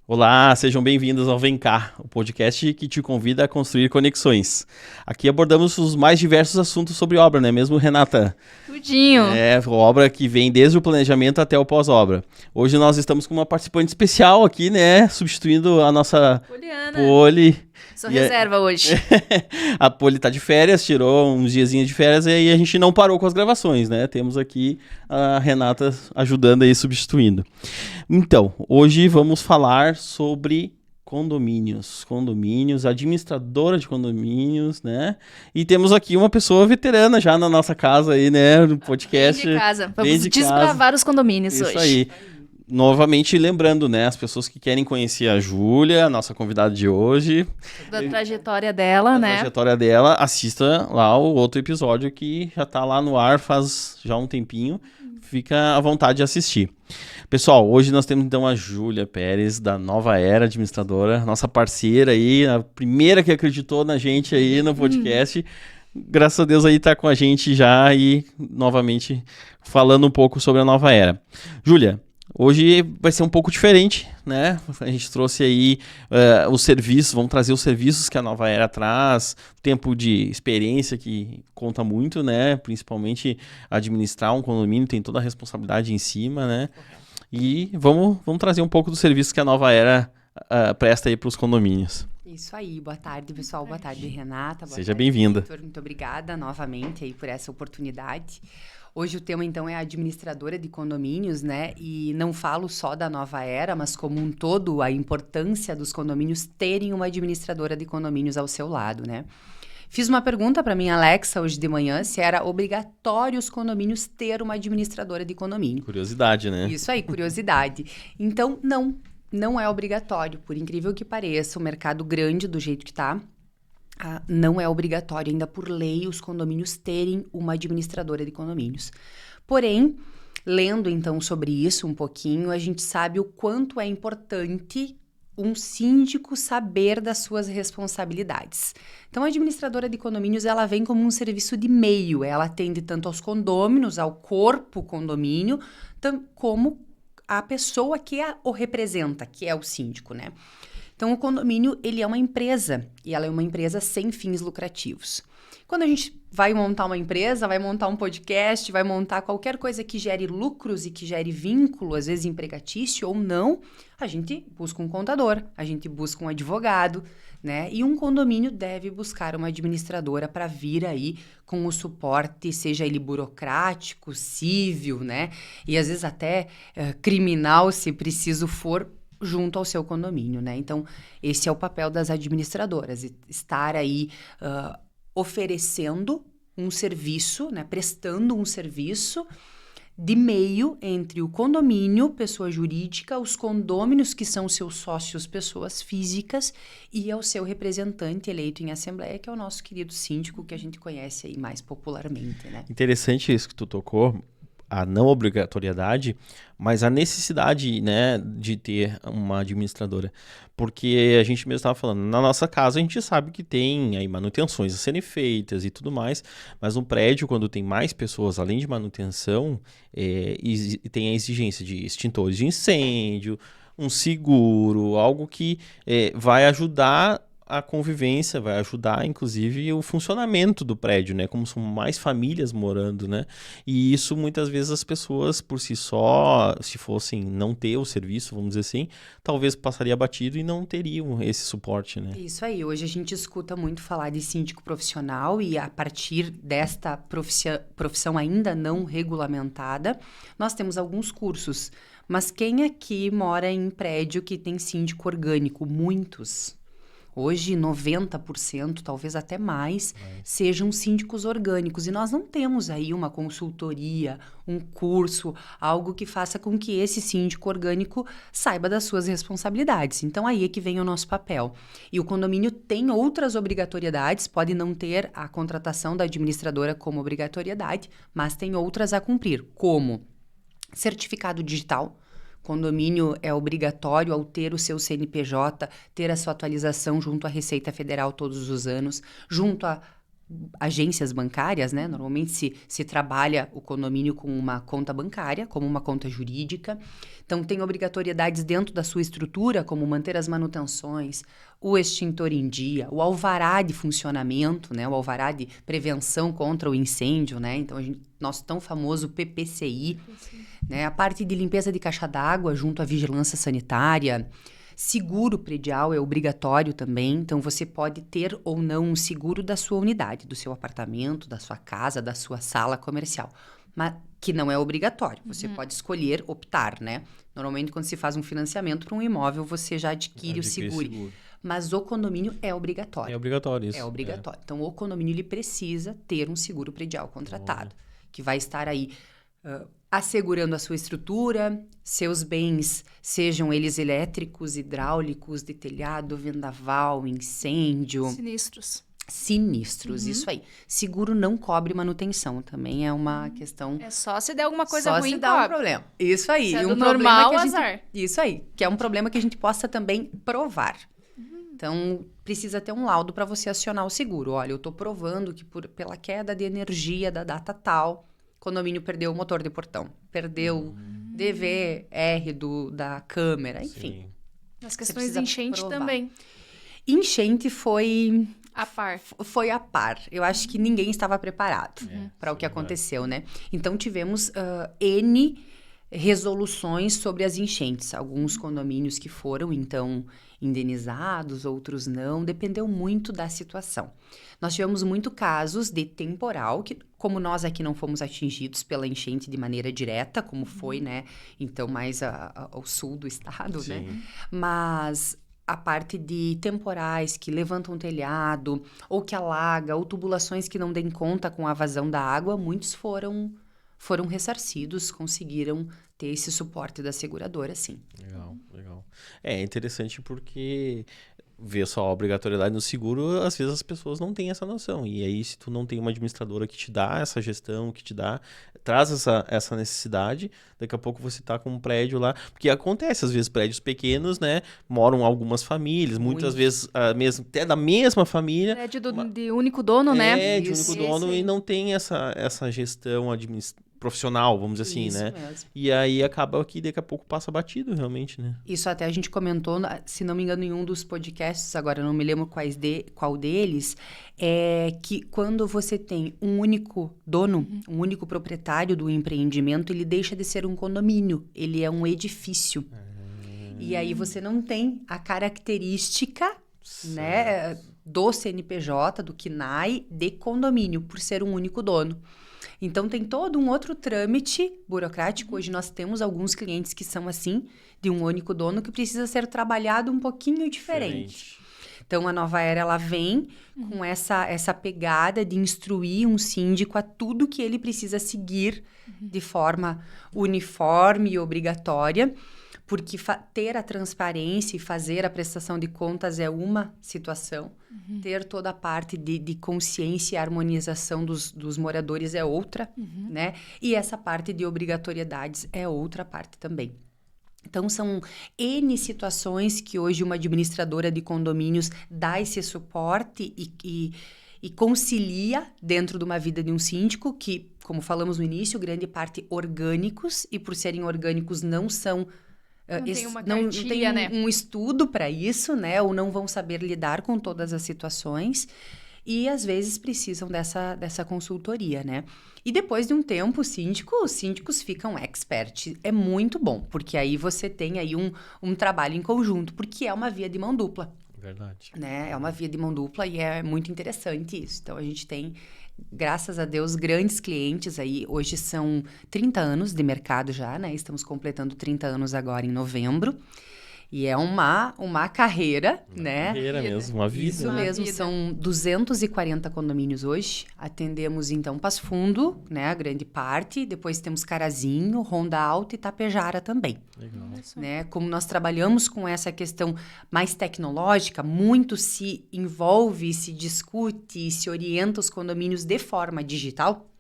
Olá, sejam bem-vindos ao Vem Cá, o podcast que te convida a construir conexões. Aqui abordamos os mais diversos assuntos sobre obra, não é mesmo, Renata? Tudinho. Obra que vem desde o planejamento até o pós-obra. Hoje nós estamos com uma participante especial aqui, né? Substituindo a nossa Poliana. Poli. Sou reserva hoje. A Poli tá de férias, tirou uns diazinhos de férias e aí a gente não parou com as gravações, né? Temos aqui a Renata ajudando aí, substituindo. Então, hoje vamos falar sobre condomínios, administradora de condomínios, né? E temos aqui uma pessoa veterana já na nossa casa aí, né? No podcast. Bem de casa. Vamos desbravar os condomínios Isso hoje. Isso aí. Novamente lembrando, né, as pessoas que querem conhecer a Júlia, nossa convidada de hoje. Da trajetória dela, né? Trajetória dela, assista lá o outro episódio que já tá lá no ar faz já um tempinho. Fica à vontade de assistir. Pessoal, hoje nós temos então a Júlia Pérez, da Nova Era Administradora, nossa parceira aí, a primeira que acreditou na gente aí no podcast. Graças a Deus aí tá com a gente já e novamente falando um pouco sobre a Nova Era. Júlia, hoje vai ser um pouco diferente, né? A gente trouxe aí os serviços, vamos trazer os serviços que a Nova Era traz, tempo de experiência que conta muito, né? Principalmente administrar um condomínio, tem toda a responsabilidade em cima, né? E vamos trazer um pouco dos serviços que a Nova Era presta aí para os condomínios. Isso aí, boa tarde, pessoal, boa tarde, Renata. Boa Seja tarde, bem-vinda. Victor. Muito obrigada novamente aí por essa oportunidade. Hoje o tema, então, é a administradora de condomínios, né? E não falo só da Nova Era, mas como um todo, a importância dos condomínios terem uma administradora de condomínios ao seu lado, né? Fiz uma pergunta para minha Alexa hoje de manhã, se era obrigatório os condomínios ter uma administradora de condomínio. Curiosidade, né? Isso aí, curiosidade. Então, não é obrigatório, por incrível que pareça, o mercado grande do jeito que está, não é obrigatório ainda por lei os condomínios terem uma administradora de condomínios. Porém, lendo então sobre isso um pouquinho, a gente sabe o quanto é importante um síndico saber das suas responsabilidades. Então, a administradora de condomínios, ela vem como um serviço de meio, ela atende tanto aos condôminos, ao corpo condomínio, como a pessoa que o representa, que é o síndico, né? Então, o condomínio, ele é uma empresa, e ela é uma empresa sem fins lucrativos. Quando a gente vai montar uma empresa, vai montar um podcast, vai montar qualquer coisa que gere lucros e que gere vínculo, às vezes empregatício ou não, a gente busca um contador, a gente busca um advogado, né? E um condomínio deve buscar uma administradora para vir aí com o suporte, seja ele burocrático, civil, né? E às vezes até criminal, se preciso for, junto ao seu condomínio, né? Então, esse é o papel das administradoras, estar aí oferecendo um serviço, né? Prestando um serviço de meio entre o condomínio, pessoa jurídica, os condôminos, que são seus sócios, pessoas físicas, e ao seu representante eleito em assembleia, que é o nosso querido síndico, que a gente conhece aí mais popularmente, né? Interessante isso que tu tocou, a não obrigatoriedade, mas a necessidade, né, de ter uma administradora. Porque a gente mesmo estava falando, na nossa casa a gente sabe que tem aí manutenções a serem feitas e tudo mais, mas um prédio, quando tem mais pessoas, além de manutenção, tem a exigência de extintores de incêndio, um seguro, algo que vai ajudar a convivência, vai ajudar, inclusive, o funcionamento do prédio, né? Como são mais famílias morando, né? E isso, muitas vezes, as pessoas, por si só, se fossem não ter o serviço, vamos dizer assim, talvez passaria batido e não teriam esse suporte, né? Isso aí. Hoje a gente escuta muito falar de síndico profissional e a partir desta profissão ainda não regulamentada, nós temos alguns cursos. Mas quem aqui mora em prédio que tem síndico orgânico? Muitos. Hoje, 90%, talvez até mais, sejam síndicos orgânicos. E nós não temos aí uma consultoria, um curso, algo que faça com que esse síndico orgânico saiba das suas responsabilidades. Então, aí é que vem o nosso papel. E o condomínio tem outras obrigatoriedades, pode não ter a contratação da administradora como obrigatoriedade, mas tem outras a cumprir, como certificado digital. Condomínio é obrigatório, ao ter o seu CNPJ, ter a sua atualização junto à Receita Federal todos os anos, junto a agências bancárias, né? Normalmente se trabalha o condomínio com uma conta bancária, como uma conta jurídica. Então, tem obrigatoriedades dentro da sua estrutura, como manter as manutenções, o extintor em dia, o alvará de funcionamento, né? O alvará de prevenção contra o incêndio, né? Então, nosso tão famoso PPCI, né? A parte de limpeza de caixa d'água junto à vigilância sanitária. Seguro predial é obrigatório também, então você pode ter ou não um seguro da sua unidade, do seu apartamento, da sua casa, da sua sala comercial, mas que não é obrigatório. Você pode escolher, optar, né? Normalmente, quando se faz um financiamento para um imóvel, você já adquire o seguro. Mas o condomínio é obrigatório. É obrigatório isso. É obrigatório. Então, o condomínio ele precisa ter um seguro predial contratado, que vai estar aí assegurando a sua estrutura, seus bens, sejam eles elétricos, hidráulicos, de telhado, vendaval, incêndio. Sinistros, isso aí. Seguro não cobre manutenção, também é uma questão... É só se der alguma coisa ruim, só se dá um problema. Isso aí. Se é um do normal, azar. Isso aí, que é um problema que a gente possa também provar. Então, precisa ter um laudo para você acionar o seguro. Olha, eu estou provando que pela queda de energia da data tal, o condomínio perdeu o motor de portão, perdeu DVR da câmera, enfim. As questões de enchente provar. Também. Enchente foi... A par. Foi a par. Eu acho que ninguém estava preparado para o que aconteceu, né? Então, tivemos N resoluções sobre as enchentes. Alguns condomínios que foram, então, indenizados, outros não. Dependeu muito da situação. Nós tivemos muito casos de temporal, que, como nós aqui não fomos atingidos pela enchente de maneira direta, como foi, né? Então, mais ao sul do estado, né? Mas... a parte de temporais que levantam o telhado, ou que alaga, ou tubulações que não deem conta com a vazão da água, muitos foram ressarcidos, conseguiram ter esse suporte da seguradora, sim. Legal. É interessante porque ver só a obrigatoriedade no seguro, às vezes as pessoas não têm essa noção. E aí, se tu não tem uma administradora que te dá essa gestão, que te traz essa necessidade, daqui a pouco você tá com um prédio lá. Porque acontece, às vezes, prédios pequenos, né? Moram algumas famílias, muitas vezes até da mesma família. Prédio de único dono, né? De único dono e não tem essa gestão profissional, vamos dizer assim, isso né? Mesmo. E aí acaba que daqui a pouco passa batido, realmente, né? Isso até a gente comentou, se não me engano, em um dos podcasts, agora não me lembro qual deles, é que quando você tem um único dono, um único proprietário do empreendimento, ele deixa de ser um condomínio, ele é um edifício. E aí você não tem a característica, né, do CNPJ, do CNAE, de condomínio, por ser um único dono. Então, tem todo um outro trâmite burocrático. Hoje nós temos alguns clientes que são assim, de um único dono, que precisa ser trabalhado um pouquinho diferente. Então, a Nova Era, ela vem com essa pegada de instruir um síndico a tudo que ele precisa seguir de forma uniforme e obrigatória, porque ter a transparência e fazer a prestação de contas é uma situação, ter toda a parte de consciência e harmonização dos moradores é outra, né? E essa parte de obrigatoriedades é outra parte também. Então, são N situações que hoje uma administradora de condomínios dá esse suporte e concilia dentro de uma vida de um síndico que, como falamos no início, grande parte orgânicos, e por serem orgânicos não são... Não tem né? um estudo para isso, né? Ou não vão saber lidar com todas as situações. E, às vezes, precisam dessa consultoria, né? E depois de um tempo, os síndicos ficam expert. É muito bom, porque aí você tem aí um trabalho em conjunto, porque é uma via de mão dupla. Verdade. Né? É uma via de mão dupla e é muito interessante isso. Então, a gente tem... graças a Deus, grandes clientes aí. Hoje são 30 anos de mercado já, né? Estamos completando 30 anos agora em novembro. E é uma carreira, né? Carreira mesmo, uma vida. Isso mesmo, são 240 condomínios hoje. Atendemos, então, Passo Fundo, né? A grande parte. Depois temos Carazinho, Ronda Alta e Tapejara também. Legal. Né? Como nós trabalhamos com essa questão mais tecnológica, muito se envolve, se discute, se orienta os condomínios de forma digital.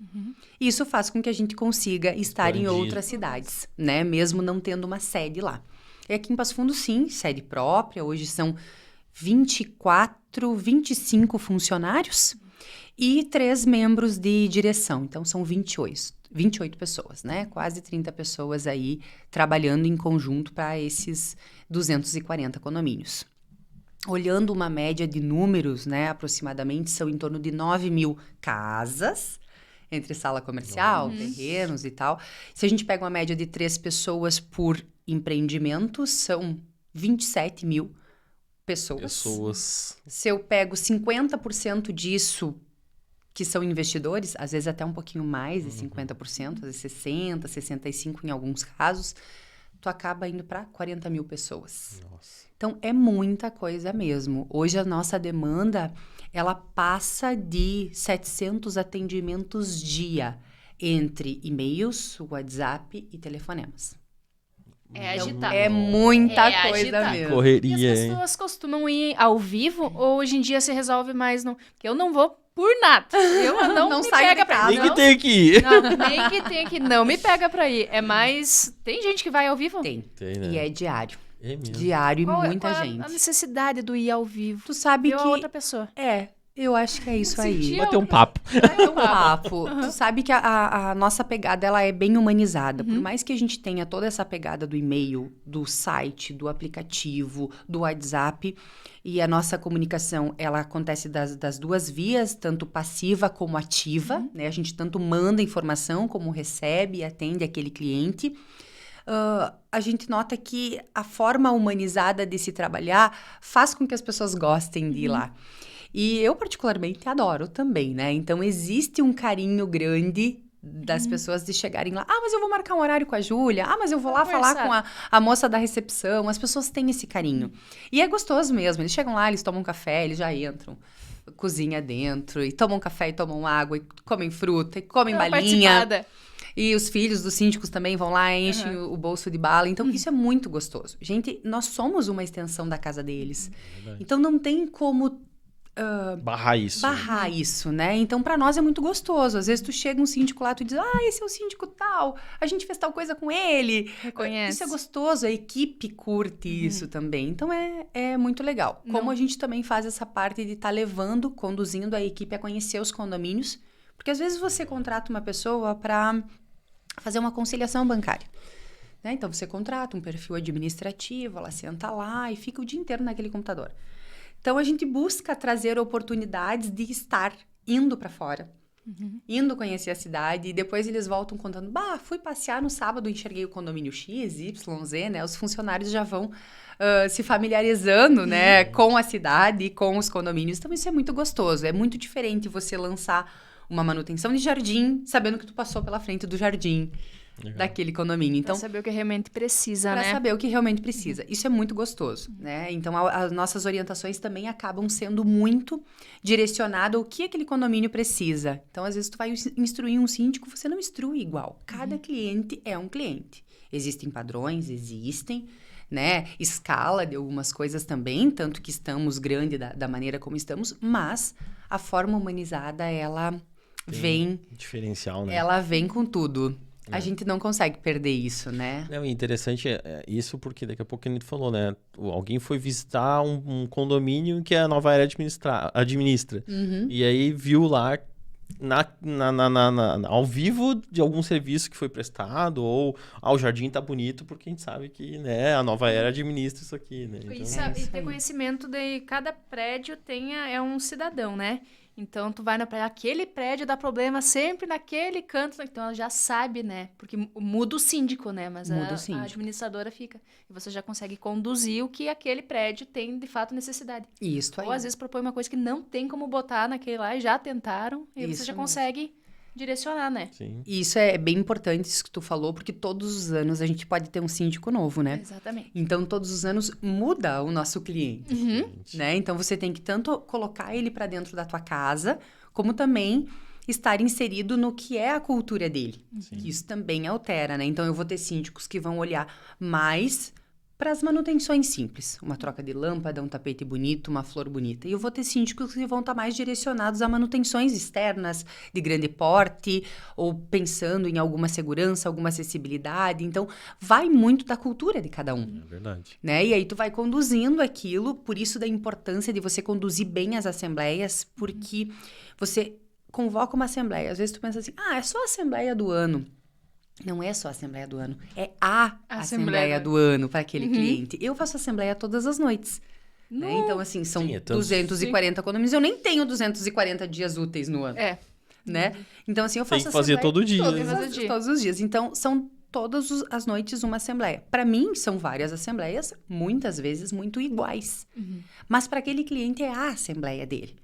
Isso faz com que a gente consiga estar em outras cidades, né? Mesmo não tendo uma sede lá. E aqui em Passo Fundo, sim, sede própria. Hoje são 24, 25 funcionários. E 3 membros de direção. Então, são 28 pessoas, né? Quase 30 pessoas aí trabalhando em conjunto para esses 240 condomínios. Olhando uma média de números, né? Aproximadamente são em torno de 9 mil casas, entre sala comercial, terrenos e tal. Se a gente pega uma média de 3 pessoas por empreendimento, são 27 mil pessoas. Se eu pego 50% disso, que são investidores, às vezes até um pouquinho mais de 50%, às vezes 60%, 65% em alguns casos, tu acaba indo para 40 mil pessoas. Nossa. Então, é muita coisa mesmo. Hoje, a nossa demanda, ela passa de 700 atendimentos dia, entre e-mails, WhatsApp e telefonemas. É agitado. É muita coisa agitado. mesmo. Correria, E as pessoas costumam ir ao vivo ou hoje em dia se resolve mais no... Porque eu não vou por nada. Eu não me saio pega de pra casa. ir. Nem que tem que ir. Não, nem que tem que... Não me pega pra ir. É mais... Tem gente que vai ao vivo? Tem, né? e é diário. É mesmo. Diário e muita qual gente. a necessidade do ir ao vivo? Tu sabe Eu que... a outra pessoa. Eu acho que é isso aí. Senti Vai ter um papo. É um papo. Tu sabe que a nossa pegada, ela é bem humanizada. Por mais que a gente tenha toda essa pegada do e-mail, do site, do aplicativo, do WhatsApp, e a nossa comunicação, ela acontece das duas vias, tanto passiva como ativa, né? A gente tanto manda informação como recebe e atende aquele cliente. A gente nota que a forma humanizada de se trabalhar faz com que as pessoas gostem de ir lá. E eu, particularmente, adoro também, né? Então, existe um carinho grande das pessoas de chegarem lá. Ah, mas eu vou marcar um horário com a Júlia. Ah, mas eu vou lá falar com a moça da recepção. As pessoas têm esse carinho. E é gostoso mesmo. Eles chegam lá, eles tomam café, eles já entram. Cozinha dentro, e tomam café, e tomam água, e comem fruta, e comem balinha. E os filhos dos síndicos também vão lá, enchem o bolso de bala. Então, isso é muito gostoso. Gente, nós somos uma extensão da casa deles. Então, não tem como... barrar isso. né? Então, pra nós é muito gostoso. Às vezes, tu chega um síndico lá, tu diz, esse é o síndico tal, a gente fez tal coisa com ele. Reconhece. Isso é gostoso, a equipe curte isso também. Então, é muito legal. Como a gente também faz essa parte de estar levando, conduzindo a equipe a conhecer os condomínios. Porque, às vezes, você contrata uma pessoa para fazer uma conciliação bancária. Né? Então, você contrata um perfil administrativo, ela senta lá e fica o dia inteiro naquele computador. Então, a gente busca trazer oportunidades de estar indo para fora, indo conhecer a cidade, e depois eles voltam contando, fui passear no sábado, enxerguei o condomínio X, Y, Z, né? Os funcionários já vão se familiarizando, né? Com a cidade e com os condomínios. Então, isso é muito gostoso. É muito diferente você lançar uma manutenção de jardim, sabendo que tu passou pela frente do jardim. Legal. Daquele condomínio. Então, pra saber o que realmente precisa, né? Pra saber o que realmente precisa. Isso é muito gostoso, né? Então, as nossas orientações também acabam sendo muito direcionadas ao que aquele condomínio precisa. Então, às vezes, tu vai instruir um síndico, você não instrui igual. Cada cliente é um cliente. Existem padrões, né? Escala de algumas coisas também, tanto que estamos grande da maneira como estamos, mas a forma humanizada, ela vem... Diferencial, né? Ela vem com tudo. A gente não consegue perder isso, né? Não, interessante isso porque daqui a pouco a gente falou, né? Alguém foi visitar um condomínio que a Nova Era administra. E aí viu lá ao vivo de algum serviço que foi prestado ou o jardim tá bonito porque a gente sabe que, né, a Nova Era administra isso aqui, né? Então, e ter conhecimento de cada prédio é um cidadão, né? Então, tu vai aquele prédio dá problema sempre naquele canto. Então, ela já sabe, né? Porque muda o síndico, né? Mas a administradora fica. E você já consegue conduzir o que aquele prédio tem, de fato, necessidade. Isso aí. Ou, às vezes, propõe uma coisa que não tem como botar naquele lá e já tentaram. E você já consegue direcionar, né? Sim. E isso é bem importante, isso que tu falou, porque todos os anos a gente pode ter um síndico novo, né? Exatamente. Então, todos os anos muda o nosso cliente, né? Então, você tem que tanto colocar ele para dentro da tua casa, como também estar inserido no que é a cultura dele. Isso também altera, né? Então, eu vou ter síndicos que vão olhar mais Para as manutenções simples, uma troca de lâmpada, um tapete bonito, uma flor bonita. E eu vou ter síndicos que vão estar mais direcionados a manutenções externas, de grande porte, ou pensando em alguma segurança, alguma acessibilidade. Então, vai muito da cultura de cada um. É verdade. Né? E aí tu vai conduzindo aquilo, por isso da importância de você conduzir bem as assembleias, porque você convoca uma assembleia. Às vezes tu pensa assim, é só a assembleia do ano. Não é só a assembleia do ano, é a assembleia do ano para aquele cliente. Eu faço assembleia todas as noites. Né? Então, assim, são 240 condomínios. Eu nem tenho 240 dias úteis no ano. Né? Então, assim, eu faço Tem que fazer todo dia. Todos os dias. Então, são todas as noites uma assembleia. Para mim, são várias assembleias, muitas vezes muito iguais. Mas para aquele cliente é a assembleia dele.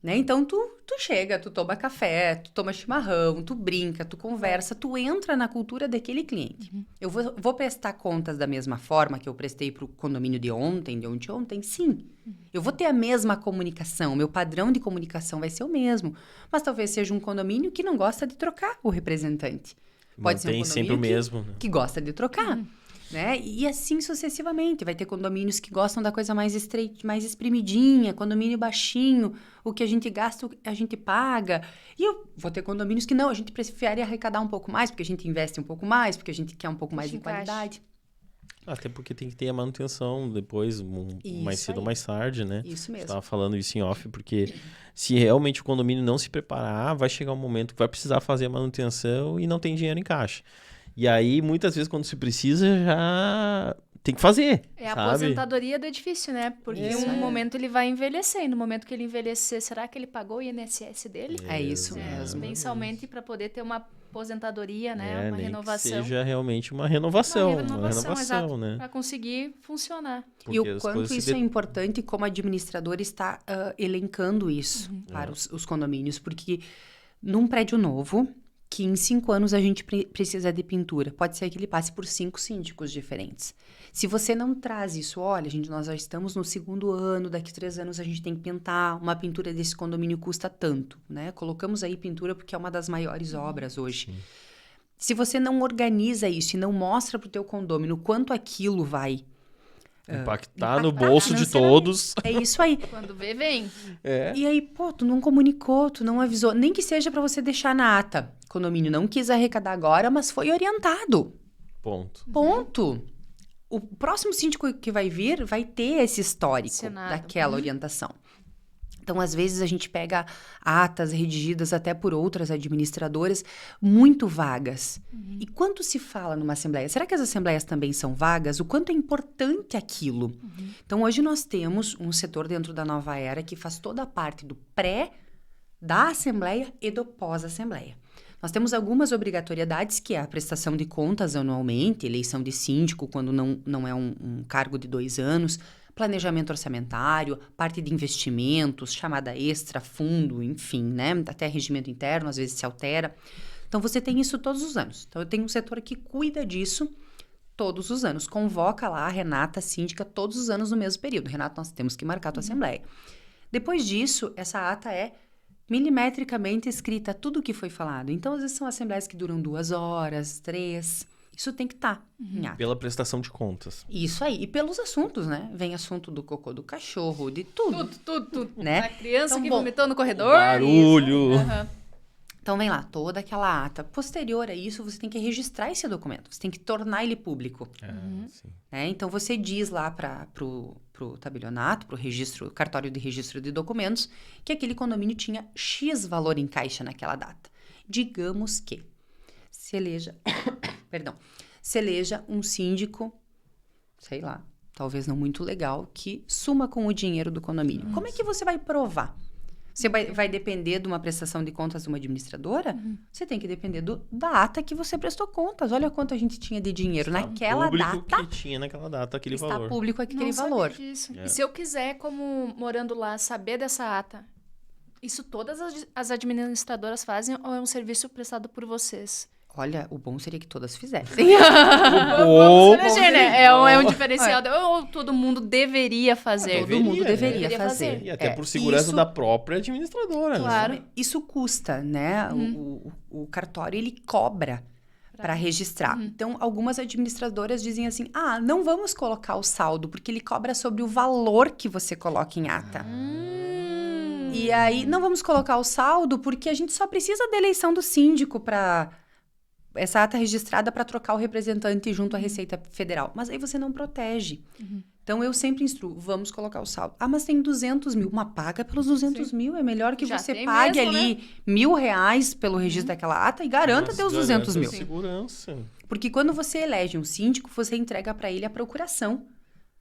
Né? Então, tu chega, tu toma café, tu toma chimarrão, tu brinca, tu conversa, tu entra na cultura daquele cliente. Eu vou prestar contas da mesma forma que eu prestei pro condomínio de ontem, sim. Eu vou ter a mesma comunicação, meu padrão de comunicação vai ser o mesmo. Mas talvez seja um condomínio que não gosta de trocar o representante. Pode ser um condomínio sempre o mesmo, né? que gosta de trocar. Né? E assim sucessivamente. Vai ter condomínios que gostam da coisa mais mais espremidinha, condomínio baixinho, o que a gente gasta, a gente paga. E eu vou ter condomínios que não, a gente prefere arrecadar um pouco mais, porque a gente investe um pouco mais, porque a gente quer um pouco mais de qualidade. Até porque tem que ter a manutenção depois, mais cedo ou mais tarde, né? Isso mesmo. Você estava falando isso em off, porque se realmente o condomínio não se preparar, vai chegar um momento que vai precisar fazer a manutenção e não tem dinheiro em caixa. E aí, muitas vezes, quando se precisa, já tem que fazer, É a sabe? aposentadoria do edifício, né? Porque em um momento ele vai envelhecer. E no momento que ele envelhecer, será que ele pagou o INSS dele? É isso mesmo. Mensalmente, para poder ter uma aposentadoria, né? Uma nem renovação. Que seja realmente uma renovação, exato, né? Para conseguir funcionar. Porque e o quanto isso é importante como administrador está elencando isso para os condomínios. Porque num prédio novo, que em 5 anos a gente precisa de pintura. Pode ser que ele passe por 5 síndicos diferentes. Se você não traz isso, olha, nós já estamos no 2º ano, daqui 3 anos a gente tem que pintar, uma pintura desse condomínio custa tanto, né? Colocamos aí pintura porque é uma das maiores obras hoje. Sim. Se você não organiza isso e não mostra para o teu condômino quanto aquilo vai impactar no bolso de todos. É isso aí. Quando vê, vem. E aí, tu não comunicou, tu não avisou. Nem que seja para você deixar na ata. O condomínio não quis arrecadar agora, mas foi orientado. Ponto. O próximo síndico que vai vir vai ter esse histórico daquela orientação. Então, às vezes, a gente pega atas redigidas até por outras administradoras muito vagas. E quanto se fala numa assembleia? Será que as assembleias também são vagas? O quanto é importante aquilo? Então, hoje nós temos um setor dentro da Nova Era que faz toda a parte do pré, da assembleia e do pós-assembleia. Nós temos algumas obrigatoriedades, que é a prestação de contas anualmente, eleição de síndico, quando não é um cargo de 2 anos, planejamento orçamentário, parte de investimentos, chamada extra, fundo, enfim, né? Até regimento interno, às vezes se altera. Então, você tem isso todos os anos. Então, eu tenho um setor que cuida disso todos os anos. Convoca lá a Renata, síndica, todos os anos no mesmo período. Renato, nós temos que marcar a tua assembleia. Depois disso, essa ata é milimetricamente escrita, tudo o que foi falado. Então, às vezes, são assembleias que duram 2 horas, 3. Isso tem que estar em ata. Pela prestação de contas. Isso aí. E pelos assuntos, né? Vem assunto do cocô do cachorro, de tudo. Tudo. Né? A criança então, que vomitou no corredor. Barulho. Então, vem lá, toda aquela ata. Posterior a isso, você tem que registrar esse documento. Você tem que tornar ele público. Sim. Né? Então, você diz lá pro tabelionato, pro cartório de registro de documentos, que aquele condomínio tinha X valor em caixa naquela data. Digamos que se eleja um síndico, sei lá, talvez não muito legal, que suma com o dinheiro do condomínio. Como é que você vai provar? Você vai depender de uma prestação de contas de uma administradora? Você tem que depender da ata que você prestou contas. Olha quanto a gente tinha de dinheiro naquela data. Que tinha naquela data aquele está valor. Público aquele valor. Disso. E se eu quiser, como morando lá, saber dessa ata, isso todas as administradoras fazem ou é um serviço prestado por vocês? Olha, o bom seria que todas fizessem. É um diferencial. Ou todo mundo deveria fazer. Todo mundo deveria fazer. E até por segurança da própria administradora. Claro. Isso custa, né? O cartório, ele cobra para registrar. Então, algumas administradoras dizem assim, não vamos colocar o saldo, porque ele cobra sobre o valor que você coloca em ata. E aí, não vamos colocar o saldo, porque a gente só precisa da eleição do síndico para essa ata registrada para trocar o representante junto à Receita Federal. Mas aí você não protege. Então, eu sempre instruo, vamos colocar o saldo. Mas tem 200 mil. Mas paga pelos 200 mil. É melhor que Já você tem pague mesmo, ali R$1.000 pelo registro daquela ata e garanta Mas teus 200 mil. Segurança. Porque quando você elege um síndico, você entrega para ele a procuração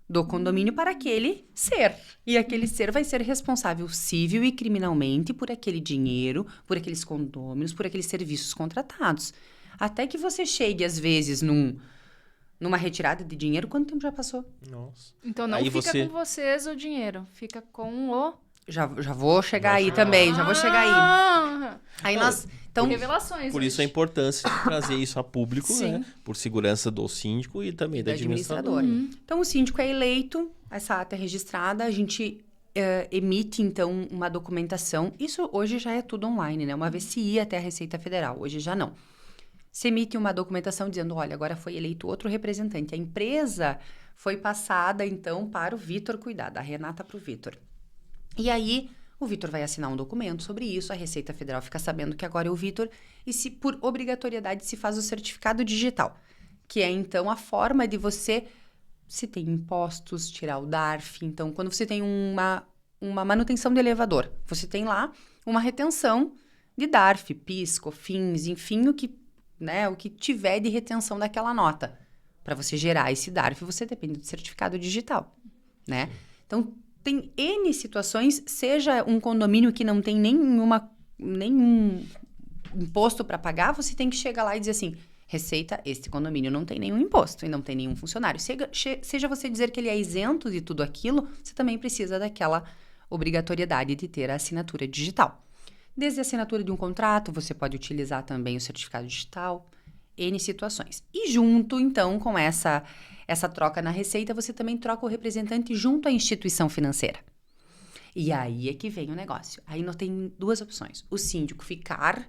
do condomínio para aquele ser. E aquele ser vai ser responsável civil e criminalmente por aquele dinheiro, por aqueles condôminos, por aqueles serviços contratados. Até que você chegue, às vezes, numa retirada de dinheiro, quanto tempo já passou? Nossa. Então não Aí fica você- com vocês o dinheiro, fica com o... Já vou chegar Vai aí chegar. também, já vou chegar aí. Ah! Aí nós... Então, Revelações Por isso a hoje. importância de trazer isso a público, Sim. né? Por segurança do síndico e também da administradora. Então, o síndico é eleito, essa ata é registrada, a gente emite, então, uma documentação. Isso hoje já é tudo online, né? Uma vez se ia até a Receita Federal, hoje já não. Se emite uma documentação dizendo, olha, agora foi eleito outro representante. A empresa foi passada, então, para o Vitor cuidar, da Renata para o Vitor. E aí, o Vitor vai assinar um documento sobre isso, a Receita Federal fica sabendo que agora é o Vitor, e se por obrigatoriedade se faz o certificado digital, que é, então, a forma de você, se tem impostos, tirar o DARF. Então, quando você tem uma manutenção de elevador, você tem lá uma retenção de DARF, PIS, COFINS, enfim, o que tiver de retenção daquela nota. Para você gerar esse DARF, você depende do certificado digital, né? Então, tem N situações, seja um condomínio que não tem nenhum imposto para pagar, você tem que chegar lá e dizer assim, Receita, este condomínio não tem nenhum imposto e não tem nenhum funcionário. Seja você dizer que ele é isento de tudo aquilo, você também precisa daquela obrigatoriedade de ter a assinatura digital. Desde a assinatura de um contrato, você pode utilizar também o certificado digital, N situações. E junto, então, com essa troca na Receita, você também troca o representante junto à instituição financeira. E aí é que vem o negócio. Aí nós tem duas opções. O síndico ficar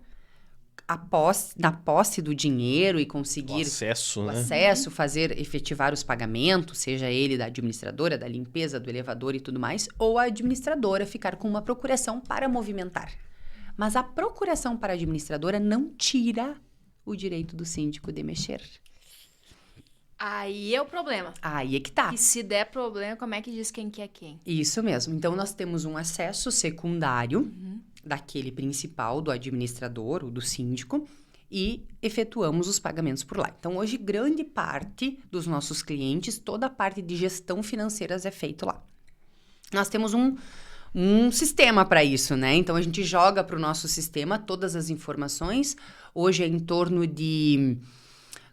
na posse do dinheiro e conseguir O o né? acesso, efetivar os pagamentos, seja ele da administradora, da limpeza, do elevador e tudo mais, ou a administradora ficar com uma procuração para movimentar. Mas a procuração para a administradora não tira o direito do síndico de mexer. Aí é o problema. Aí é que tá. E se der problema, como é que diz quem que é quem? Isso mesmo. Então, nós temos um acesso secundário daquele principal, do administrador ou do síndico, e efetuamos os pagamentos por lá. Então, hoje, grande parte dos nossos clientes, toda a parte de gestão financeira é feito lá. Nós temos um sistema para isso, né? Então, a gente joga para o nosso sistema todas as informações. Hoje é em torno de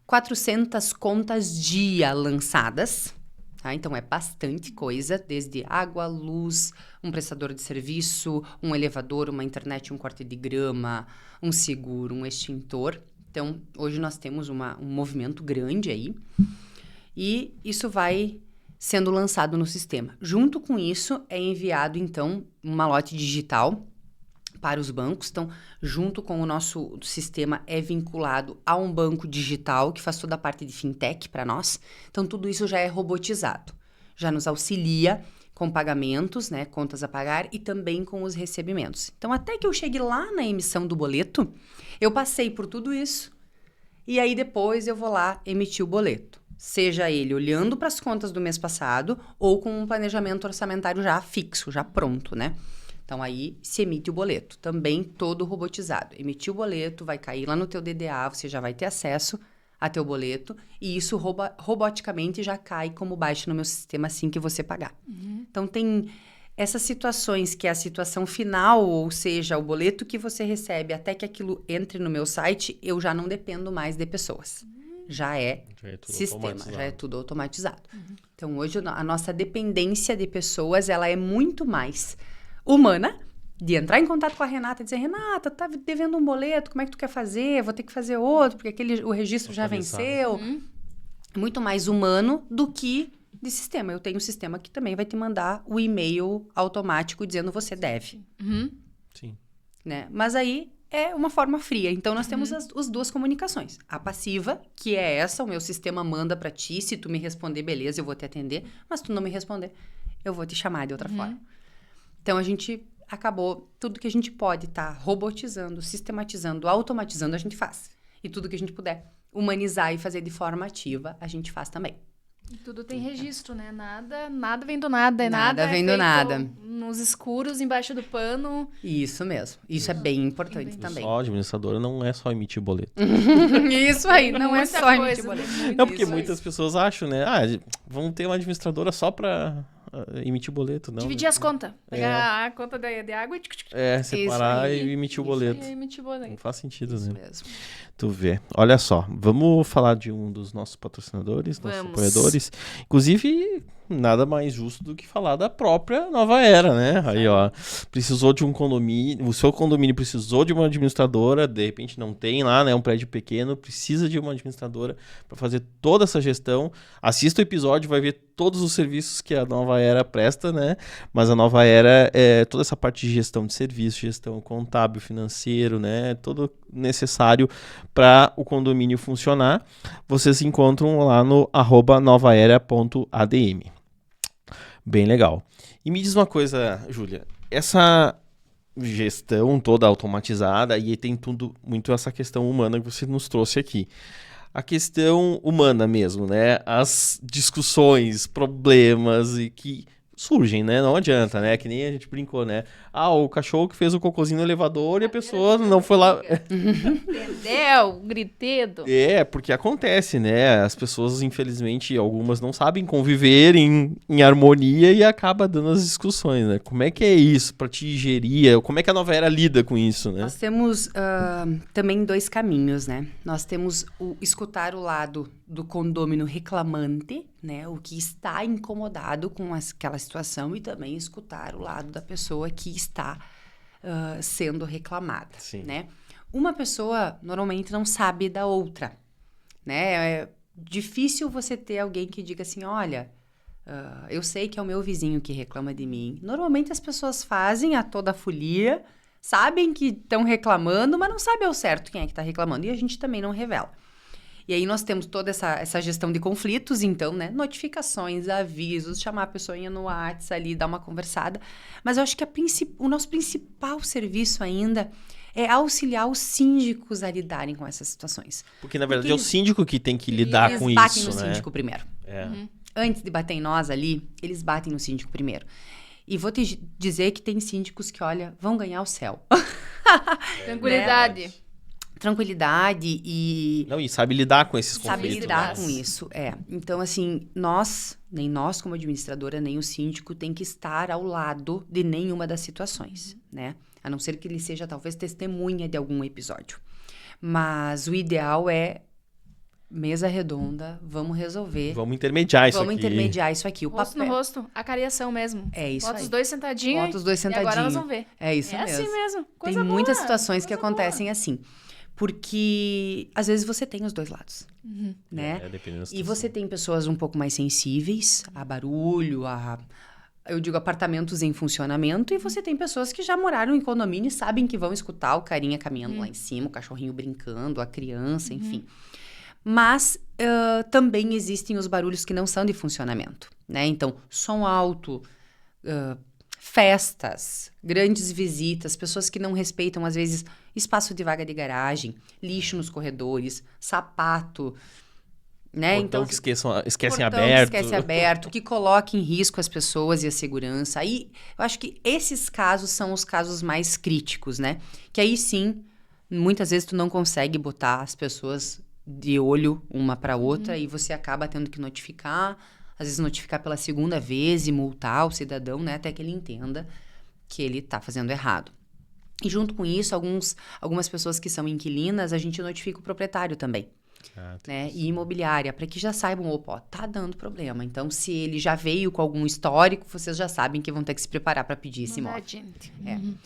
400 contas dia lançadas, tá? Então, é bastante coisa, desde água, luz, um prestador de serviço, um elevador, uma internet, um corte de grama, um seguro, um extintor. Então, hoje nós temos um movimento grande aí e isso vai sendo lançado no sistema. Junto com isso, é enviado, então, um malote digital para os bancos. Então, junto com o nosso sistema, é vinculado a um banco digital que faz toda a parte de fintech para nós. Então, tudo isso já é robotizado. Já nos auxilia com pagamentos, né, contas a pagar e também com os recebimentos. Então, até que eu chegue lá na emissão do boleto, eu passei por tudo isso e aí depois eu vou lá emitir o boleto. Seja ele olhando para as contas do mês passado ou com um planejamento orçamentário já fixo, já pronto, né? Então, aí se emite o boleto, também todo robotizado. Emitiu o boleto, vai cair lá no teu DDA, você já vai ter acesso a teu boleto e isso roboticamente já cai como baixa no meu sistema assim que você pagar. Então, tem essas situações que é a situação final, ou seja, o boleto que você recebe até que aquilo entre no meu site, eu já não dependo mais de pessoas. Já é tudo sistema, já é tudo automatizado. Então, hoje, a nossa dependência de pessoas, ela é muito mais humana, de entrar em contato com a Renata e dizer, Renata, tá devendo um boleto, como é que tu quer fazer? Vou ter que fazer outro, porque o registro já venceu. Muito mais humano do que de sistema. Eu tenho um sistema que também vai te mandar o e-mail automático dizendo você deve. Sim. Né? Mas aí, é uma forma fria. Então, nós temos as duas comunicações. A passiva, que é essa, o meu sistema manda para ti, se tu me responder, beleza, eu vou te atender, mas se tu não me responder, eu vou te chamar de outra forma. Então, a gente acabou, tudo que a gente pode robotizando, sistematizando, automatizando, a gente faz. E tudo que a gente puder humanizar e fazer de forma ativa, a gente faz também. E tudo tem registro, né? Nada vem do nada. Nada vem do feito nada. Nos escuros, embaixo do pano. Isso mesmo. Isso é bem importante também. Só a administradora não é só emitir boleto. Isso aí, não é Muita só emitir coisa, boleto. Não, porque Isso aí. muitas pessoas acham, né? Vamos ter uma administradora só pra emitir boleto. Não, Dividir as contas. Pegar a conta de água e... separar aí, e emitir o isso boleto. E emitir boleto. Não faz sentido, Isso né? mesmo. Tu vê. Olha só, vamos falar de um dos nossos patrocinadores, nossos Vamos. apoiadores. Inclusive, nada mais justo do que falar da própria Nova Era, né? Aí, ó, precisou de um condomínio, o seu condomínio precisou de uma administradora, de repente não tem lá, né? Um prédio pequeno, precisa de uma administradora para fazer toda essa gestão. Assista o episódio, vai ver todos os serviços que a Nova Era presta, né? Mas a Nova Era é toda essa parte de gestão de serviço, gestão contábil, financeiro, né? Todo necessário para o condomínio funcionar. Vocês encontram lá no @novaera.adm. Bem legal. E me diz uma coisa, Júlia, essa gestão toda automatizada, e tem tudo muito essa questão humana que você nos trouxe aqui. A questão humana mesmo, né? As discussões, problemas e que surgem, né? Não adianta, né? Que nem a gente brincou, né? O cachorro que fez o cocôzinho no elevador e a pessoa não foi lá... Entendeu? Gritedo. Porque acontece, né? As pessoas, infelizmente, algumas não sabem conviver em harmonia e acaba dando as discussões, né? Como é que é isso para te gerir? Como é que a Nova Era lida com isso, né? Nós temos também 2 caminhos, né? Nós temos o escutar o lado do condômino reclamante, né? O que está incomodado com aquela situação, e também escutar o lado da pessoa que está sendo reclamada, Sim. né? Uma pessoa normalmente não sabe da outra, né? É difícil você ter alguém que diga assim, olha, eu sei que é o meu vizinho que reclama de mim. Normalmente as pessoas fazem a toda a folia, sabem que estão reclamando, mas não sabem ao certo quem é que está reclamando. E a gente também não revela. E aí nós temos toda essa gestão de conflitos, então, né? Notificações, avisos, chamar a pessoinha no WhatsApp ali, dar uma conversada. Mas eu acho que o nosso principal serviço ainda é auxiliar os síndicos a lidarem com essas situações. Porque, na verdade, é o síndico que tem que lidar com isso, né? Eles batem no síndico primeiro. Uhum. Antes de bater em nós ali, eles batem no síndico primeiro. E vou te dizer que tem síndicos que, olha, vão ganhar o céu. Tranquilidade. Tranquilidade e... Não, e sabe lidar com esses Sabe conflitos. lidar né? com isso, Então, assim, nem nós como administradora, nem o síndico tem que estar ao lado de nenhuma das situações, né? A não ser que ele seja, talvez, testemunha de algum episódio. Mas o ideal é mesa redonda, vamos resolver. Vamos intermediar isso Vamos aqui. intermediar isso aqui. O Rosto papel... no rosto, acariação mesmo. É isso Bota aí. os dois sentadinhos. Bota os dois E agora sentadinhos. nós vamos ver. É isso É mesmo. assim mesmo. Tem Coisa muitas boa, situações que coisa acontecem assim. Porque, às vezes, você tem os dois lados, Uhum. né? Dependendo da E situação. você tem pessoas um pouco mais sensíveis a barulho, eu digo apartamentos em funcionamento, e você tem pessoas que já moraram em condomínio e sabem que vão escutar o carinha caminhando lá em cima, o cachorrinho brincando, a criança, enfim. Mas também existem os barulhos que não são de funcionamento, né? Então, som alto, festas, grandes visitas, pessoas que não respeitam, às vezes, espaço de vaga de garagem, lixo nos corredores, sapato, né? Portão que esquecem portão aberto. que esquece aberto, que coloca em risco as pessoas e a segurança. Aí, eu acho que esses casos são os casos mais críticos, né? Que aí sim, muitas vezes tu não consegue botar as pessoas de olho uma para outra e você acaba tendo que notificar, às vezes notificar pela segunda vez e multar o cidadão, né? Até que ele entenda que ele tá fazendo errado. E junto com isso, algumas pessoas que são inquilinas, a gente notifica o proprietário também. Né? E imobiliária, para que já saibam, opa, tá dando problema. Então, se ele já veio com algum histórico, vocês já sabem que vão ter que se preparar para pedir esse imóvel.